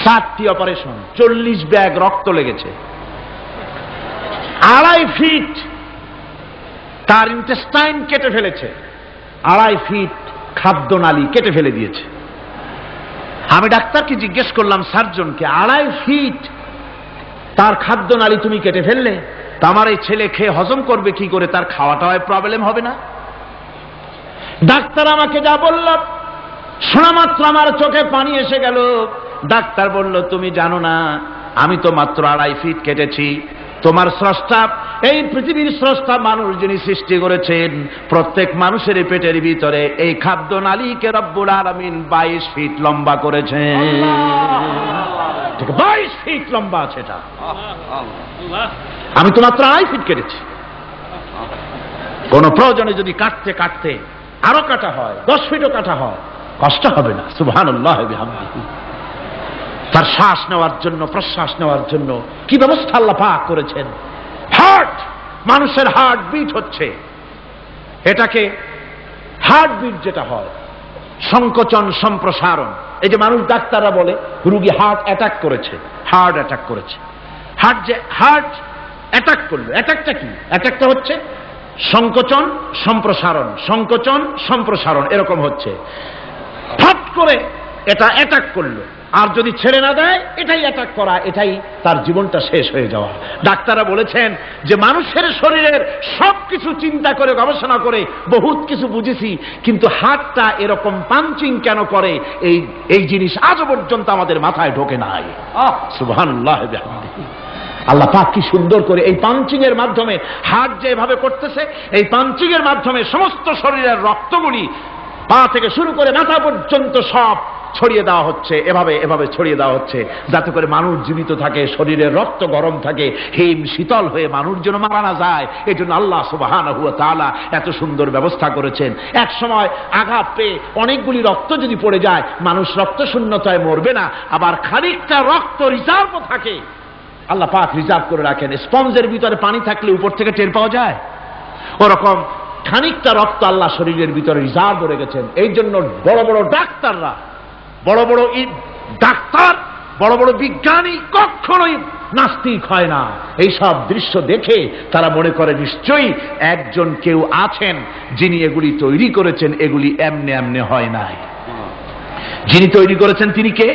7টি অপারেশন, 40 ব্যাগ রক্ত লেগেছে। 2.5 ফিট তার ইন্টেস্টাইন কেটে ফেলেছে, 2.5 ফিট খাদ্যনালী কেটে ফেলে দিয়েছে। আমি ডাক্তারকে জিজ্ঞেস করলাম, সার্জনকে, 2.5 ফিট তার খাদ্য নালী তুমি কেটে ফেললে, তা আমার এই ছেলে খেয়ে হজম করবে কি করে? তার খাওয়াটায় প্রবলেম হবে না? ডাক্তার আমাকে যা বলল, শোনা মাত্র আমার চোখে পানি এসে গেল। ডাক্তার বলল, তুমি জানো না, আমি তো মাত্র 2.5 ফিট কেটেছি। তোমার স্রষ্টা, এই পৃথিবীর স্রষ্টা মানুষ যিনি সৃষ্টি করেছেন, প্রত্যেক মানুষের পেটের ভিতরে এই খাদ্য নালীকে রব্বুল আলামিন 22 ফিট লম্বা করেছেন। 22 ফিট লম্বা আছে এটা। আমি তো মাত্র 2.5 ফিট কেটেছি। কোন প্রয়োজনে যদি কাটতে কাটতে আরো কাটা হয়, 10 ফিটও কাটা হয়, কষ্ট হবে না। সুবহানাল্লাহ বিহামদিহি। তার শ্বাস নেওয়ার জন্য, প্রশ্বাস নেওয়ার জন্য কি ব্যবস্থা আল্লাহ পাক করেছেন। হার্ট, মানুষের হার্ট বিট হচ্ছে, এটাকে হার্ট বিট যেটা হয়, সংকোচন সম্প্রসারণ। এই যে মানুষ, ডাক্তাররা বলে রুগী হার্ট অ্যাটাক করেছে, হার্ট অ্যাটাক করেছে। হার্ট অ্যাটাক করলো, অ্যাটাকটা কি? অ্যাটাকটা হচ্ছে সংকোচন সম্প্রসারণ, সংকোচন সম্প্রসারণ, এরকম হচ্ছে। ফট করে এটা অ্যাটাক করলো, আর যদি ছেড়ে না দেয় এটাই অ্যাটাক করা, এটাই তার জীবনটা শেষ হয়ে যাওয়া। ডাক্তাররা বলেছেন যে মানুষের শরীরের সবকিছু চিন্তা করে, গবেষণা করে বহুত কিছু বুঝেছি, কিন্তু হার্টটা এরকম পাঞ্চিং কেন করে, এই জিনিস আজও পর্যন্ত আমাদের মাথায় ঢোকে নাই। সুবহানাল্লাহ বিহামদিহি। আল্লাহ পাক কি সুন্দর করে এই পাঞ্চিং এর মাধ্যমে, হার্ট যে এভাবে করতেছে, এই পাঞ্চিং এর মাধ্যমে সমস্ত শরীরের রক্তগুলি পা থেকে শুরু করে মাথা পর্যন্ত সব ছড়িয়ে দেওয়া হচ্ছে, এভাবে এভাবে ছড়িয়ে দেওয়া হচ্ছে, যাতে করে মানুষ জীবিত থাকে, শরীরের রক্ত গরম থাকে, হিম শীতল হয়ে মানুষ যেন মারা না যায়। এই জন্য আল্লাহ সুবহানাহু ওয়া তাআলা এত সুন্দর ব্যবস্থা করেছেন। এক সময় আঘাত পেয়ে অনেকগুলি রক্ত যদি পড়ে যায়, মানুষ রক্ত শূন্যতায় মরবে না, আবার খানিকটা রক্ত রিজার্ভও থাকে, আল্লাহ পাক রিজার্ভ করে রাখেন। স্পঞ্জের ভিতরে পানি থাকলে উপর থেকে টের পাওয়া যায়, ওরকম খানিকটা রক্ত আল্লাহ শরীরের ভিতরে রিজার্ভ করে গেছেন। এই জন্য বড় বড় ডাক্তাররা, বড় বড় ডাক্তার, বড় বড় বিজ্ঞানী কখনোই নাস্তিক হয় না। এই সব দৃশ্য দেখে তারা মনে করে নিশ্চয়ই একজন কেউ আছেন যিনি এগুলি তৈরি করেছেন, এগুলি এমনে এমনে হয় নাই। যিনি তৈরি করেছেন তিনি কে?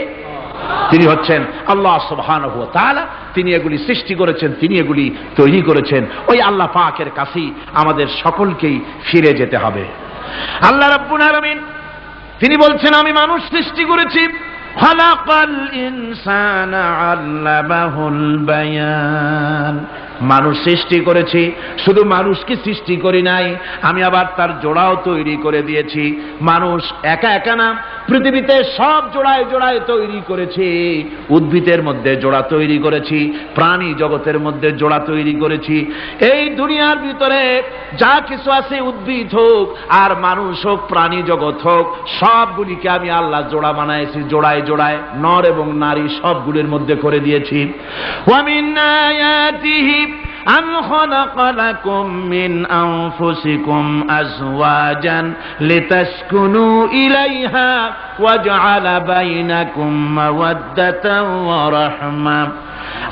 তিনি হচ্ছেন আল্লাহ সুবহানাহু ওয়া তাআলা। তিনি এগুলি সৃষ্টি করেছেন, তিনি এগুলি তৈরি করেছেন। ওই আল্লাহ পাকের কাছেই আমাদের সকলকেই ফিরে যেতে হবে। আল্লাহ রাব্বুল আলামিন তিনি বলছেন, আমি মানুষ সৃষ্টি করেছি, খালাকাল ইনসানা আল্লামাহুল বায়ান। মানুষ সৃষ্টি করেছি, শুধু মানুষকে সৃষ্টি করি নাই, আমি আবার তার জোড়াও তৈরি করে দিয়েছি। মানুষ একা একা না, পৃথিবীতে সব জোড়ায় জোড়ায় তৈরি করেছি। উদ্ভিদের মধ্যে জোড়া তৈরি করেছি, প্রাণী জগতের মধ্যে জোড়া তৈরি করেছি। এই দুনিয়ার ভিতরে যা কিছু আছে, উদ্ভিদ হোক আর মানুষ হোক, প্রাণী জগৎ হোক, সবগুলিকে আমি আল্লাহ জোড়া বানাইছি, জোড়ায় জোড়ায় নর এবং নারী সবগুলির মধ্যে করে দিয়েছি। ওয়া মিন আয়াতিহি أَمْ خَلَقَ لَكُم مِّنْ أَنفُسِكُمْ أَزْوَاجًا لِتَسْكُنُوا إِلَيْهَا وَجَعَلَ بَيْنَكُم مَّوَدَّةً وَرَحْمَةً।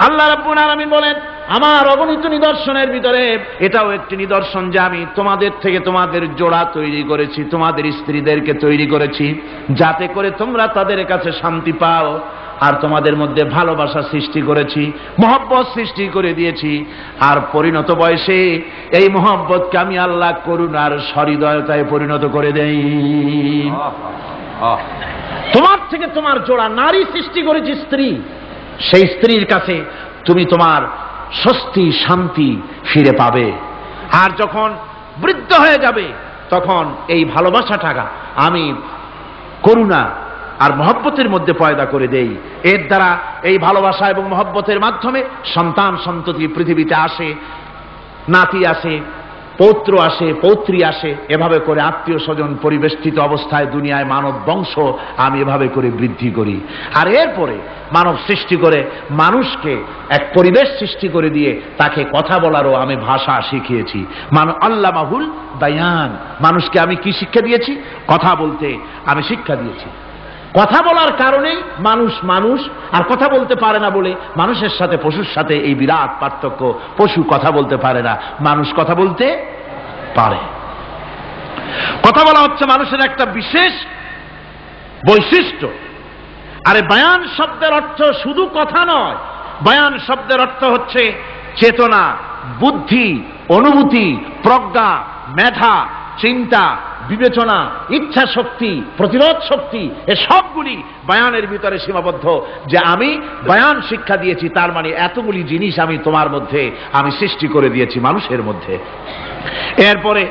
আল্লাহ রাব্বুল আলামিন বলেন, আমার অগণিত নিদর্শনের ভিতরে এটাও একটি নিদর্শন যে আমি তোমাদের থেকে তোমাদের জোড়া তৈরি করেছি, তোমাদের স্ত্রীদেরকে তৈরি করেছি, যাতে করে তোমরা তাদের কাছে শান্তি পাও। আর তোমাদের মধ্যে ভালোবাসা সৃষ্টি করেছি, মহব্বত সৃষ্টি করে দিয়েছি। আর পরিণত বয়সে এই মহব্বতকে আমি আল্লাহ করুণার সহৃদয়তায় পরিণত করে দেই। তোমার থেকে তোমার জোড়া নারী সৃষ্টি করেছি, স্ত্রী। সেই স্ত্রীর কাছে তুমি তোমার স্বস্তি শান্তি ফিরে পাবে। আর যখন বৃদ্ধ হয়ে যাবে, তখন এই ভালোবাসাটা আমি করুণা আর মহব্বতের মধ্যে পয়দা করে দেই। এর দ্বারা এই ভালোবাসা এবং মহব্বতের মাধ্যমে সন্তান সন্ততি পৃথিবীতে আসে, নাতি আসে, পৌত্র আসে, পৌত্রী আসে, এভাবে করে আত্মীয় স্বজন পরিবেষ্টিত অবস্থায় দুনিয়ায় মানব বংশ আমি এভাবে করে বৃদ্ধি করি। আর এরপরে মানব সৃষ্টি করে মানুষকে এক পরিবেশ সৃষ্টি করে দিয়ে তাকে কথা বলারও আমি ভাষা শিখিয়েছি। আল্লামাহুল বায়ান। মানুষকে আমি কি শিক্ষা দিয়েছি? কথা বলতে আমি শিক্ষা দিয়েছি। কথা বলার কারণেই মানুষ মানুষ, আর কথা বলতে পারে না বলে মানুষের সাথে পশুর সাথে এই বিরাট পার্থক্য। পশু কথা বলতে পারে না, মানুষ কথা বলতে পারে। কথা বলা হচ্ছে মানুষের একটা বিশেষ বৈশিষ্ট্য। আরে বায়ান শব্দের অর্থ শুধু কথা নয়, বায়ান শব্দের অর্থ হচ্ছে চেতনা, বুদ্ধি, অনুভূতি, প্রজ্ঞা, মেধা, চিন্তা, বিবেচনা, ইচ্ছা শক্তি, প্রতিরোধ শক্তি, এ সবগুলি বায়ানের ভিতরে সীমাবদ্ধ। যে আমি বায়ান শিক্ষা দিয়েছি, তার মানে এতগুলি জিনিস আমি তোমার মধ্যে আমি সৃষ্টি করে দিয়েছি মানুষের মধ্যে। এরপরে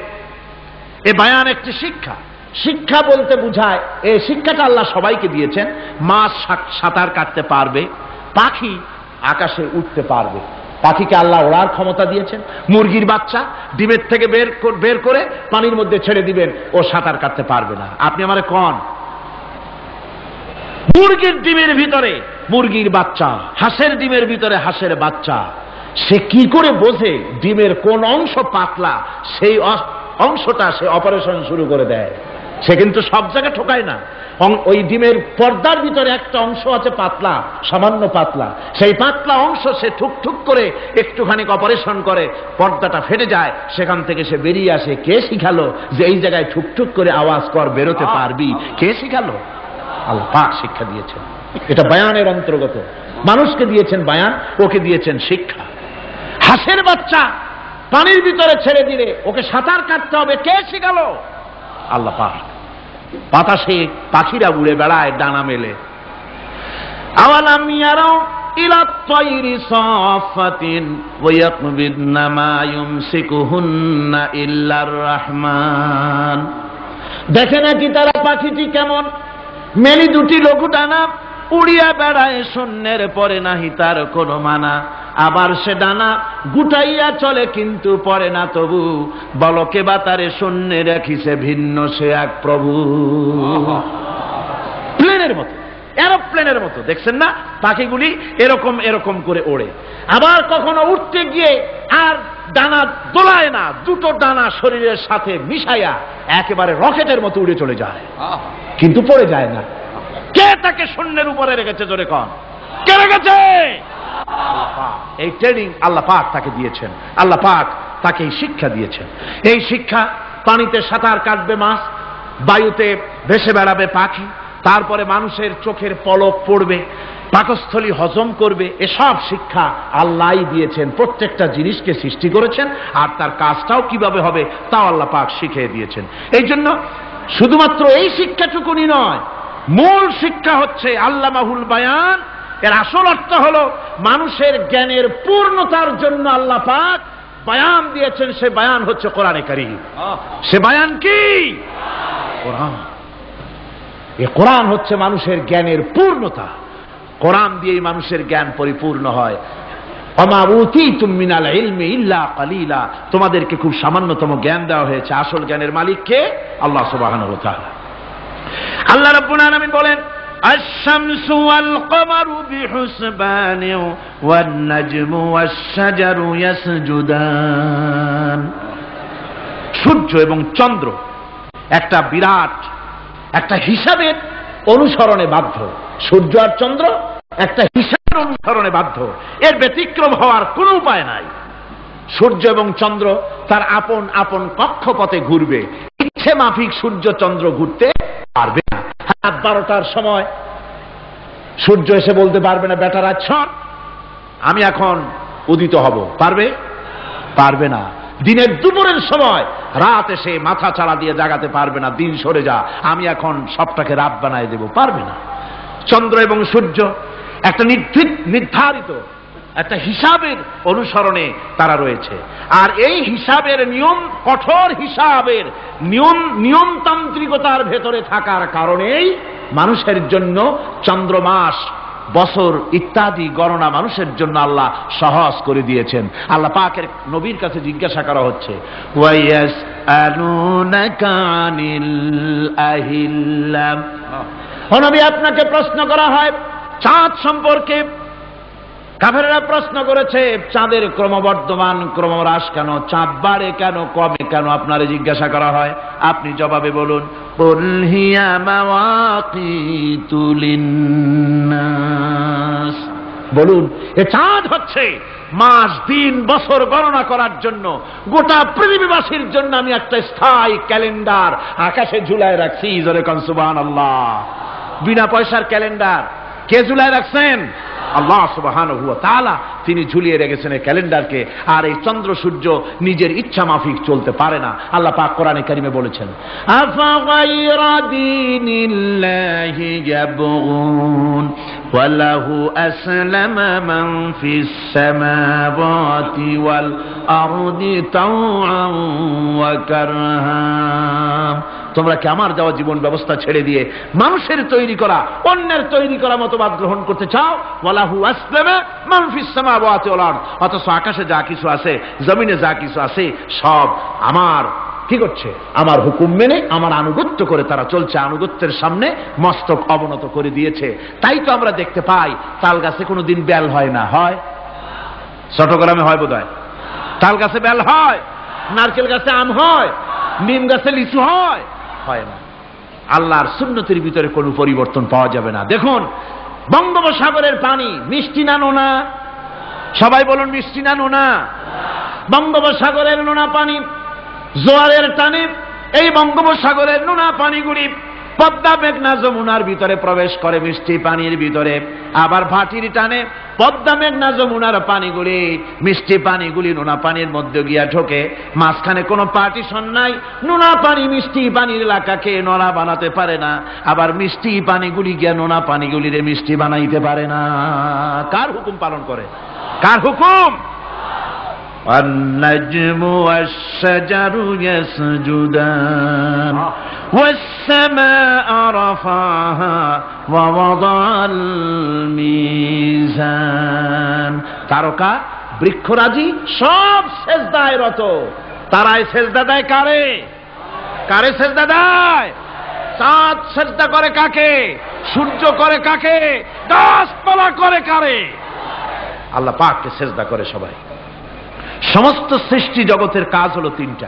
এ বায়ান একটি শিক্ষা। শিক্ষা বলতে বুঝায়, এই শিক্ষাটা আল্লাহ সবাইকে দিয়েছেন। মাছ সাঁতার কাটতে পারবে, পাখি আকাশে উঠতে পারবে, পাখিকে আল্লাহ ওড়ার ক্ষমতা দিয়েছেন। মুরগির বাচ্চা ডিমের থেকে বের করে পানির মধ্যে ছেড়ে দিবেন, ও সাঁতার কাটতে পারবে না। আপনি আমারে কোন মুরগির ডিমের ভিতরে মুরগির বাচ্চা, হাঁসের ডিমের ভিতরে হাঁসের বাচ্চা, সে কি করে বোঝে ডিমের কোন অংশ পাতলা, সেই অংশটা সে অপারেশন শুরু করে দেয়। সে কিন্তু সব জায়গায় ঠোকায় না। ওই ডিমের পর্দার ভিতরে একটা অংশ আছে পাতলা, সামান্য পাতলা, সেই পাতলা অংশ সে ঠুকঠুক করে একটুখানি অপারেশন করে, পর্দাটা ফেটে যায়, সেখান থেকে সে বেরিয়ে আসে। কে শিখালো যে এই জায়গায় ঠুকঠুক করে আওয়াজ কর, বেরোতে পারবি? কে শিখালো? আল্লাহ পাক শিক্ষা দিয়েছেন। এটা বায়ানের অন্তর্গত। মানুষকে দিয়েছেন বায়ান, ওকে দিয়েছেন শিক্ষা। হাঁসের বাচ্চা পানির ভিতরে ছেড়ে দিলে ওকে সাঁতার কাটতে হবে, কে শিখালো? আল্লাহ পাক। বাতাসে পাখিরা উড়ে বেড়ায় ডানা মেলে। আওয়ালাম ইয়ারাউ ইলা তায়রি সাফাতিন ওয়া ইয়াকবিদনা মা ইউমসিকুহুন্না ইল্লার রহমান। দেখে নাকি তারা পাখিটি কেমন? মেলি দুটি লঘু ডানা, উড়িয়া বেড়ায় শূন্যের পরে নাহি তার কোনো মানা। আবার সে ডানা গুটাইয়া চলে কিন্তু পরে না তবু, বলকে বা তারে শূন্যে রাখিছে ভিন্ন সে এক প্রভু। প্লেনের মতো, এরোপ্লেনের মতো, দেখছেন না পাখিগুলি এরকম এরকম করে ওড়ে। আবার কখনো উঠতে গিয়ে আর ডানা দোলায় না, দুটো ডানা শরীরের সাথে মিশাইয়া একেবারে রকেটের মতো উড়ে চলে যায়, কিন্তু পড়ে যায় না। কে তাকে শূন্যের উপরে রেখেছে? জোরে কন, কে রেখেছে? এই ট্রেনিং আল্লাহ পাক তাকে দিয়েছেন। আল্লাহ পাক তাকে এই শিক্ষা দিয়েছেন। এই শিক্ষা, পানিতে সাঁতার কাটবে মাছ, বায়ুতে ভেসে বেড়াবে পাখি, তারপরে মানুষের চোখের পলক পড়বে, পাকস্থলী হজম করবে, এসব শিক্ষা আল্লাহই দিয়েছেন। প্রত্যেকটা জিনিসকে সৃষ্টি করেছেন, আর তার কাজটাও কিভাবে হবে তাও আল্লাহ পাক শিখিয়ে দিয়েছেন। এই জন্য শুধুমাত্র এই শিক্ষাটুকুনি নয়, মূল শিক্ষা হচ্ছে আল্লামাহুল বায়ান। এর আসল অর্থ হলো মানুষের জ্ঞানের পূর্ণতার জন্য আল্লাহ পাক বায়ান দিয়েছেন। সে বায়ান হচ্ছে কোরআনে কারীম। সে বায়ান কি? কোরআন। এই কোরআন হচ্ছে মানুষের জ্ঞানের পূর্ণতা। কোরআন দিয়েই মানুষের জ্ঞান পরিপূর্ণ হয়। ওমা উতীতুম মিনাল ইলমি ইল্লা কালিলা। তোমাদেরকে খুব সামান্যতম জ্ঞান দেওয়া হয়েছে। আসল জ্ঞানের মালিক কে? আল্লাহ সুবহানাহু ওয়া তাআলা। আল্লাহ রাব্বুল আলামিন বলেন, আশ-শামসু ওয়াল কমারু বিহুসবান ওয়ান নাজমু ওয়াশ-শাজারু ইয়াসজুদান। সূর্য এবং চন্দ্র একটা বিরাট একটা হিসাবের অনুসরণে বাধ্য। সূর্য আর চন্দ্র একটা হিসাবের অনুসরণে বাধ্য, এর ব্যতিক্রম হওয়ার কোনো উপায় নাই। সূর্য এবং চন্দ্র তার আপন আপন কক্ষপথে ঘুরবে, ইচ্ছে মাফিক সূর্য চন্দ্র ঘুরতে পারবে না। রাত 12টার সময় সূর্য এসে বলতে পারবে না, বেটারা ছট আমি এখন উদিত হব, পারবে? পারবে না। দিনের দুপুরের সময় রাত এসে মাথা চাড়া দিয়ে জাগাতে পারবে না, দিন সরে যা আমি এখন সবটাকে রাত বানায় দেব, পারবে না। চন্দ্র এবং সূর্য একটা নির্ধারিত একটা হিসাবের অনুসরণে তারা রয়েছে, আর এই হিসাবের নিয়ম, কঠোর হিসাবের নিয়মতান্ত্রিকতার ভেতরে থাকার কারণেই মানুষের জন্য চন্দ্র, মাস, বছর ইত্যাদি গণনা মানুষের জন্য আল্লাহ সহজ করে দিয়েছেন। আল্লাহ পাকের নবীর কাছে জিজ্ঞাসা করা হচ্ছে, ওয়ায়াসআলুনাকা আনিল আহিল্লাম। ও নবী, আপনাকে প্রশ্ন করা হয় চাঁদ সম্পর্কে। কাফেররা প্রশ্ন করেছে, চাঁদের ক্রমবর্ধমান ক্রমহ্রাস কেন, চাঁদ বাড়ে কেন, কমে কেন, আপনারে জিজ্ঞাসা করা হয়, আপনি জবাবে বলুন, কুল হিয়া মাওয়াকিতু লিন্নাস। বলুন, এ চাঁদ হচ্ছে মাস, দিন, বছর গণনা করার জন্য, গোটা পৃথিবীবাসীর জন্য আমি একটা স্থায়ী ক্যালেন্ডার আকাশে ঝুলায় রাখছি। জোরে কোন সুবহানাল্লাহ। বিনা পয়সার ক্যালেন্ডার, কে ঝুলায় রাখছেন? আল্লাহ সুবহানাহু ওয়া তাআলা। তিনি ঝুলিয়ে রেখেছেন এই ক্যালেন্ডারকে। আর এই চন্দ্র সূর্য নিজের ইচ্ছা মাফিক চলতে পারে না। আল্লাহ পাক কোরআনে কারিমে বলেছেন, আফা গায়রা দীনিল্লাহি ইয়াবগুন ওয়া লাহু আসলামা মান ফিস সামাওয়াতি ওয়াল আরদি তাওআন ওয়া কারহা। তোমরা কি আমার দেওয়া জীবন ব্যবস্থা ছেড়ে দিয়ে মানুষের তৈরি করা, অন্যের তৈরি করা মতবাদ গ্রহণ করতে চাও? ওয়ালাহু আসলামা মান ফিস সামাওয়াতি ওয়াল আরদ। অথচ আকাশে যা কিছু আছে, জমিনে যা কিছু আছে, সব আমার কি করছে? আমার হুকুম মেনে, আমার আনুগত্য করে তারা চলছে। আনুগত্যের সামনে মস্তক অবনত করে দিয়েছে। তাই তো আমরা দেখতে পাই তাল গাছে কোনোদিন বেল হয় না। হয়? চট্টগ্রামে হয় বোধহয়। তাল গাছে বেল হয়? নারকেল গাছে আম হয়? নিম গাছে লিচু হয়? হয় না। আল্লাহর সুন্নতের ভিতরে কোনো পরিবর্তন পাওয়া যাবে না। দেখুন, বঙ্গোপসাগরের পানি মিষ্টি না নোনা? সবাই বলুন, মিষ্টি না নোনা? বঙ্গোপসাগরের নোনা পানি জোয়ারের টানে এই বঙ্গোপসাগরের নোনা পানিগুলি পদ্মা মেঘনা যমুনার ভিতরে প্রবেশ করে মিষ্টি পানির ভিতরে। আবার ভাটির টানে পদ্মা মেঘনা যমুনার পানিগুলি, মিষ্টি পানিগুলি নোনা পানির মধ্যে গিয়া ঢোকে। মাঝখানে কোনো পার্টিশন নাই। নোনা পানি মিষ্টি পানির এলাকাকে নোনা বানাতে পারে না। আবার মিষ্টি পানিগুলি গিয়া নোনা পানিগুলিরে মিষ্টি বানাইতে পারে না। কার হুকুম পালন করে? কার হুকুম? والنجم والشجر يسجدان والسماء رفعها ووضع الميزان। তারকা বৃক্ষরাজি সব সেজদায় রত। তারাই সেজদা দেয় কারে? কারে সেজদা দেয়? চাঁদ সেজদা করে কাকে? সূর্য করে কাকে? গাছপালা করে কারে? আল্লাহ পাককে সেজদা করে সবাই। সমস্ত সৃষ্টি জগতের কাজ হলো তিনটা।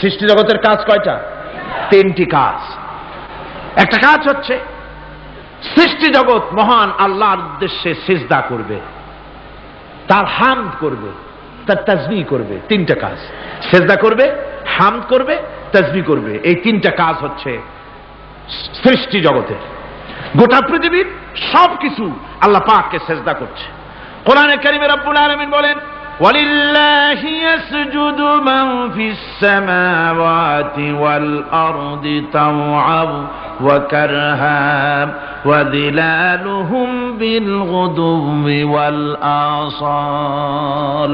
সৃষ্টি জগতের কাজ কয়টা? তিনটি কাজ। একটা কাজ হচ্ছে সৃষ্টি জগৎ মহান আল্লাহর উদ্দেশ্যে সিজদা করবে, তার হামদ করবে, তার তাসবিহ করবে। তিনটা কাজ। সিজদা করবে, হামদ করবে, তাসবিহ করবে। এই তিনটা কাজ হচ্ছে সৃষ্টি জগতের। গোটা পৃথিবীর সবকিছু আল্লাহ পাককে সিজদা করছে। কোরআনে কারিমে রব্বুল আলামিন বলেন, وَلِلَّهِ يَسْجُدُ مَن فِي السَّمَاوَاتِ وَالْأَرْضِ طَوْعًا وَكَرْهًا وَظِلَالُهُم بِالْغُدُوِّ وَالْآصَالِ।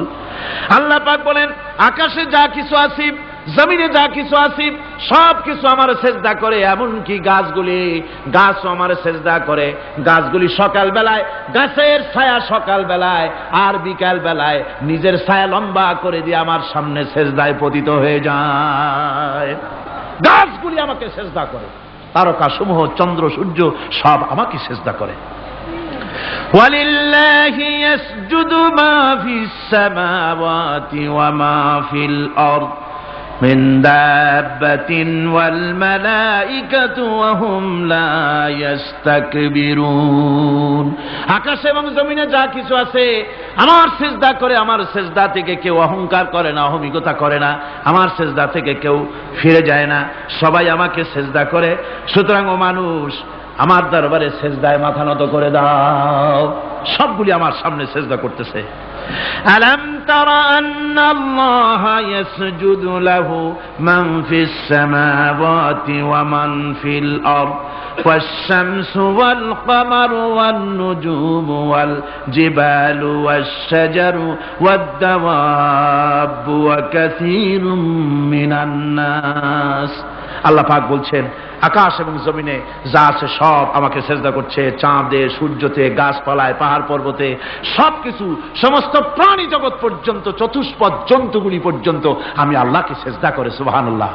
আল্লাহ পাক বলেন, আকাশে যা কিছু আছে, জমিনে যা কিছু আছে, সব কিছু আমার সেজদা করে। এমনকি গাছগুলি, গাছও আমার সেজদা করে। গাছগুলি সকাল বেলায়, গাছের ছায়া সকাল বেলায় আর বিকাল বেলায় নিজের ছায়া লম্বা করে দিয়ে আমার সামনে সেজদায় পতিত হয়ে যায়। গাছগুলি আমাকে সেজদা করে। তারকা সমূহ, চন্দ্র সূর্য সব আমাকে সেজদা করে। وَلِلَّهِ يَسْجُدُ مَا فِي السَّمَاوَاتِ وَمَا فِي الْأَرْضِ مِنْ دَابَّةٍ وَالْمَلَائِكَةُ وَهُمْ لَا يَسْتَكْبِرُونَ। আকাশ এবং জমিনে যা কিছু আছে আমার সিজদা করে। আমার সিজদা থেকে কেউ অহংকার করে না, অহমিকতা করে না। আমার সিজদা থেকে কেউ ফিরে যায় না। সবাই আমাকে সিজদা করে। সুতরাং ও মানুষ, আমার দরবারে সিজদায় মাথা নত করে দাও। সবগুলি আমার সামনে সিজদা করতেছে। আলাম তারা আন্নাল্লাহা ইয়াসজুদু লাহু মান ফিস সামাওয়াতি ওয়া মান ফিল আরদ ওয়াশ-শামসু ওয়াল কামারু ওয়ান নুজুমু ওয়াল জিবালু ওয়াশ-শাজারু ওয়াদ-দাওয়াবু ওয়া কাসীরুম মিনান নাস। আল্লাহ পাক বলছেন, আকাশ এবং জমিনে যা আছে সব আমাকে সেজদা করছে। চাঁদে, সূর্যতে, গাছপালায়, পাহাড় পর্বতে সবকিছু, সমস্ত প্রাণী জগৎ পর্যন্ত, চতুষ্পদ জন্তুগুলি পর্যন্ত আমি আল্লাহকে সেজদা করে। সুবহানাল্লাহ।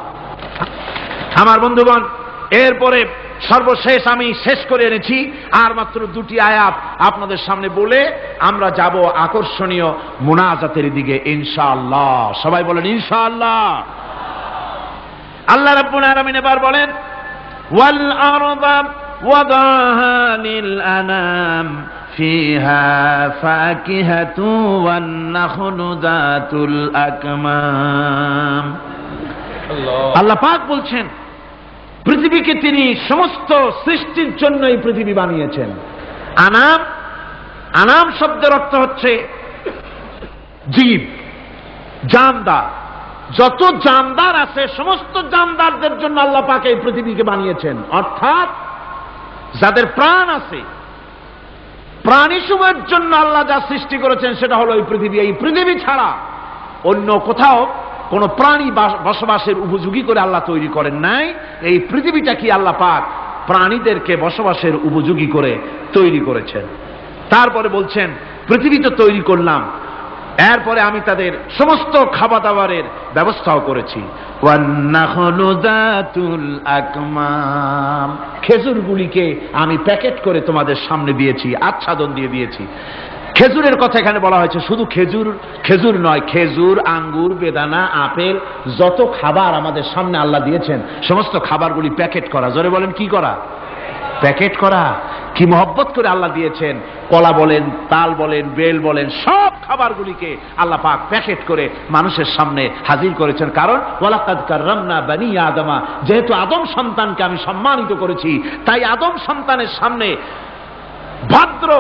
আমার বন্ধুগণ, এরপরে সর্বশেষ আমি শেষ করে এনেছি আর মাত্র দুটি আয়াত আপনাদের সামনে বলে আমরা যাব আকর্ষণীয় মুনাজাতের দিকে ইনশাআল্লাহ। সবাই বলেন ইনশাআল্লাহ। আল্লাহ রাব্বুল আলামিন এবার বলেন, ওয়াল আরদা ওয়াদাহা লিল আনাম ফিহা ফাকিহাতু ওয়ান নাখলু যাতুল আকমাম। আল্লাহ পাক বলছেন, পৃথিবীকে তিনি সমস্ত সৃষ্টির জন্য এই পৃথিবী বানিয়েছেন। আনাম, আনাম শব্দের অর্থ হচ্ছে জীব, জানদার। যত জানদার আছে সমস্ত জানদারদের জন্য আল্লাহ পাক এই পৃথিবীকে বানিয়েছেন। অর্থাৎ যাদের প্রাণ আছে, প্রাণী সময়ের জন্য আল্লাহ যা সৃষ্টি করেছেন সেটা হলো এই পৃথিবী। এই পৃথিবী ছাড়া অন্য কোথাও কোন প্রাণী বসবাসের উপযোগী করে আল্লাহ তৈরি করেন নাই। এই পৃথিবীটা কি আল্লাহ পাক প্রাণীদেরকে বসবাসের উপযোগী করে তৈরি করেছেন। তারপরে বলছেন পৃথিবী তো তৈরি করলাম, এরপরে আমি তাদের সমস্ত খাবার দাবারের ব্যবস্থাও করেছি। খেজুরগুলিকে আমি প্যাকেট করে তোমাদের সামনে দিয়েছি, আচ্ছাদন দিয়ে দিয়েছি। খেজুরের কথা এখানে বলা হয়েছে, শুধু খেজুর খেজুর নয়, খেজুর, আঙ্গুর, বেদানা, আপেল, যত খাবার আমাদের সামনে আল্লাহ দিয়েছেন সমস্ত খাবারগুলি প্যাকেট করা। জোরে বলেন কি করা? প্যাকেট করা। কি মহব্বত করে আল্লাহ দিয়েছেন। কলা বলেন, তাল বলেন, বেল বলেন, সব খাবারগুলিকে আল্লাহ পাক প্যাকেট করে মানুষের সামনে হাজির করেছেন। কারণ ওয়ালাকাদ কাররামনা বানি আদমা, যেহেতু আদম সন্তানকে আমি সম্মানিত করেছি, তাই আদম সন্তানের সামনে, ভদ্র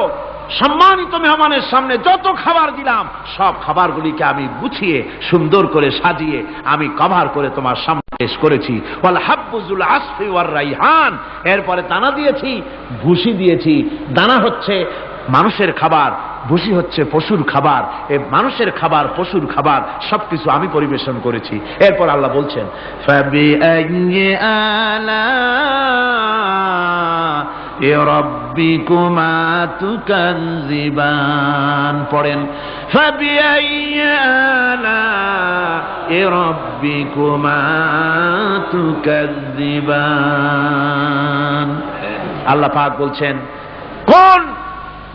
সম্মানিত মেহমানের সামনে যত খাবার দিলাম সব খাবারগুলিকে আমি গুছিয়ে সুন্দর করে সাজিয়ে আমি কভার করে তোমার সামনে পেশ করেছি। ওয়াল হাব্বুজুল আসফি ওয়ার রাইহান, এরপরে দানা দিয়েছি, ভুসি দিয়েছি। দানা হচ্ছে মানুষের খাবার, ভুসি হচ্ছে পশুর খাবার। এই মানুষের খাবার, পশুর খাবার সবকিছু আমি পরিবেশন করেছি। এরপর আল্লাহ বলছেন ফাবিআইয়ি আলা'i রাব্বিকুমা তুকাযযিবান। পড়েন ফাবিআইয়ি আলা'i রাব্বিকুমা তুকাযযিবান। আল্লাহ পাক বলছেন কোন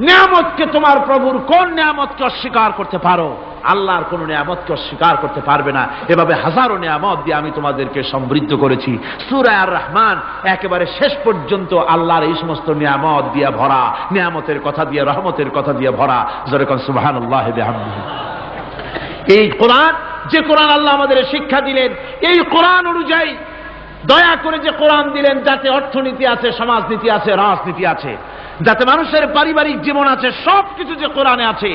নিয়ামতকে, তোমার প্রভুর কোন নিয়ামতকে অস্বীকার করতে পারো? আল্লাহর কোন নিয়ামতকে অস্বীকার করতে পারবে না। এভাবে হাজারো নিয়ামত দিয়ে আমি তোমাদেরকে সমৃদ্ধ করেছি। সূরা আর রহমান একেবারে শেষ পর্যন্ত আল্লাহর এই সমস্ত নিয়ামত দিয়ে ভরা, নিয়ামতের কথা দিয়ে, রহমতের কথা দিয়ে ভরা। জোরে কোন সুবহানাল্লাহি বিহামদিহি। এই কোরআন, যে কোরআন আল্লাহ আমাদের শিক্ষা দিলেন, এই কোরআন অনুযায়ী দয়া করে যে কোরআন দিলেন, যাতে অর্থনীতি আছে, সমাজনীতি আছে, রাজনীতি আছে, যাতে মানুষের পারিবারিক জীবন আছে, সবকিছু যে কোরআনে আছে।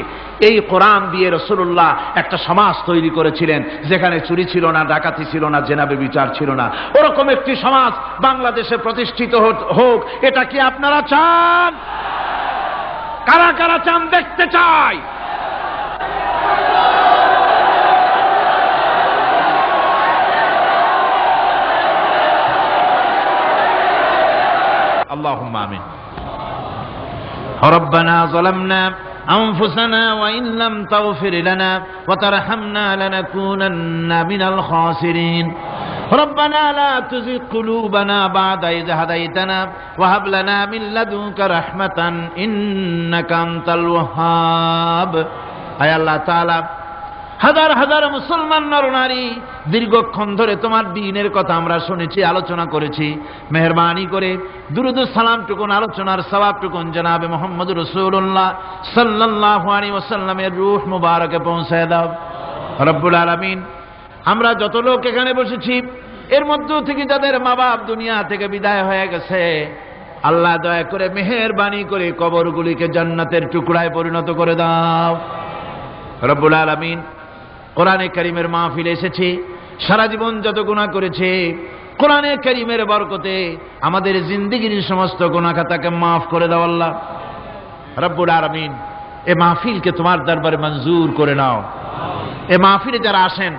এই কোরআন দিয়ে রাসূলুল্লাহ একটা সমাজ তৈরি করেছিলেন যেখানে চুরি ছিল না, ডাকাতি ছিল না, জেনা ব্যভিচার ছিল না। ওরকম একটি সমাজ বাংলাদেশে প্রতিষ্ঠিত হোক, এটা কি আপনারা চান? কারা কারা চান? দেখতে চাই। আল্লাহুম্মা আমিন। ربنا ظلمنا أنفسنا وإن لم تغفر لنا وترحمنا لنكونن من الخاسرين ربنا لا تزغ قلوبنا بعد إذ هديتنا وهب لنا من لدنك رحمة إنك أنت الوهاب। আয় আল্লাহ তাআলা, হাজার হাজার মুসলমান নরনারী দীর্ঘক্ষণ ধরে তোমার দ্বীনের কথা আমরা শুনেছি, আলোচনা করেছি। মেহেরবানি করে দুরূদ ও সালামটুকুন, আলোচনার সওয়াবটুকুন জনাবে মুহাম্মদ রাসূলুল্লাহ সাল্লাল্লাহু আলাইহি ওয়াসাল্লামের রূহ মুবারকে পৌঁছায় দাও রব্বুল আলামিন। আমরা যত লোক এখানে বসেছি, এর মধ্য থেকে যাদের মা বাপ দুনিয়া থেকে বিদায় হয়ে গেছে, আল্লাহ দয়া করে মেহেরবানি করে কবরগুলিকে জান্নাতের টুকরায় পরিণত করে দাও রব্বুল আলামিন। কোরআনে কারীমের মাহফিলে এসেছি, সারা জীবন যত গুনাহ করেছে, কোরআনে কারীমের বরকতে আমাদের জিন্দেগীর সমস্ত গুনাহ খাতাকে মাফ করে দাও আল্লাহ রব্বুল আলামিন। এই মাহফিলকে তোমার দরবারে মঞ্জুর করে নাও। এই মাহফিলে যারা আসেন,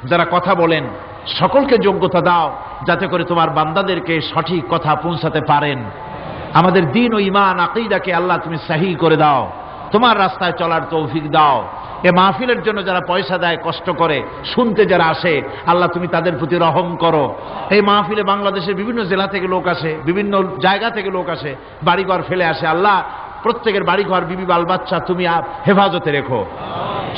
যারা কথা বলেন, সকলকে যোগ্যতা দাও যাতে করে তোমার বান্দাদেরকে সঠিক কথা পৌঁছাতে পারেন। আমাদের দ্বীন ও ঈমান আকীদাকে আল্লাহ তুমি সহি করে দাও, তোমার রাস্তায় চলার তৌফিক দাও। এ মাহফিলের জন্য যারা পয়সা দেয়, কষ্ট করে, শুনতে যারা আসে, আল্লাহ তুমি তাদের প্রতি রহম করো। এই মাহফিলে বাংলাদেশের বিভিন্ন জেলা থেকে লোক আসে, বিভিন্ন জায়গা থেকে লোক আসে, বাড়িঘর ফেলে আসে। আল্লাহ প্রত্যেকের বাড়িঘর, বিবি, বাল বাচ্চা তুমি হেফাজতে রেখো,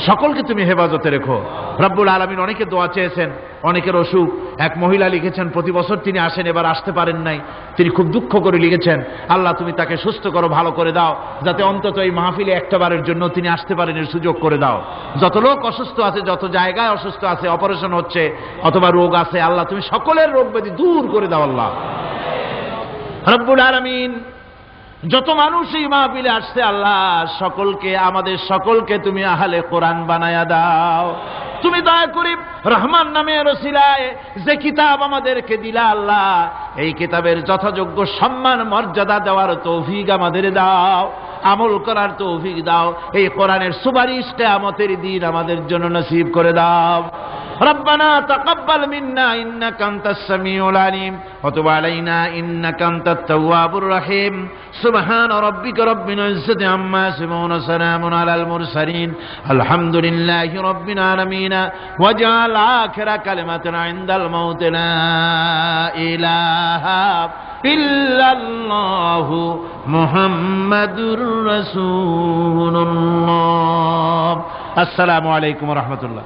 সকলকে তুমি হেফাজতে রেখো রব্বুল আলামিন। অনেকে দোয়া চেয়েছেন, অনেকের অসুখ। এক মহিলা লিখেছেন প্রতি বছর তিনি আসেন, এবার আসতে পারেন নাই, তিনি খুব দুঃখ করে লিখেছেন। আল্লাহ তুমি তাকে সুস্থ করো, ভালো করে দাও, যাতে অন্তত এই মাহফিলে একটাবারের জন্য তিনি আসতে পারেন এর সুযোগ করে দাও। যত লোক অসুস্থ আছে, যত জায়গায় অসুস্থ আছে, অপারেশন হচ্ছে অথবা রোগ আছে, আল্লাহ তুমি সকলের রোগ ব্যাধি দূর করে দাও আল্লাহ রব্বুল আলামিন। যত মানুষ এই মাহফিলে আসছে আল্লাহ সকলকে, আমাদের সকলকে তুমি আহলে কোরআন বানায়া দাও। তুমি দয়া করে রহমান নামের ওসিলায় যে কিতাব আমাদেরকে দিলা আল্লাহ, এই কিতাবের যথাযোগ্য সম্মান মর্যাদা দেওয়ার তৌফিক আমাদের দাও, আমল করার তৌফিক দাও। এই কোরআনের সুপারিশ কিয়ামতের দিন আমাদের জন্য নসিব করে দাও। ربنا تقبل منا إنك أنت السميع العليم وتب علينا إنك أنت التواب الرحيم سبحان ربك رب العزة عما يصفون وسلام على المرسلين الحمد لله رب العالمين واجعل آخر كلمة عند الموت لا إله إلا الله محمد رسول الله السلام عليكم ورحمة الله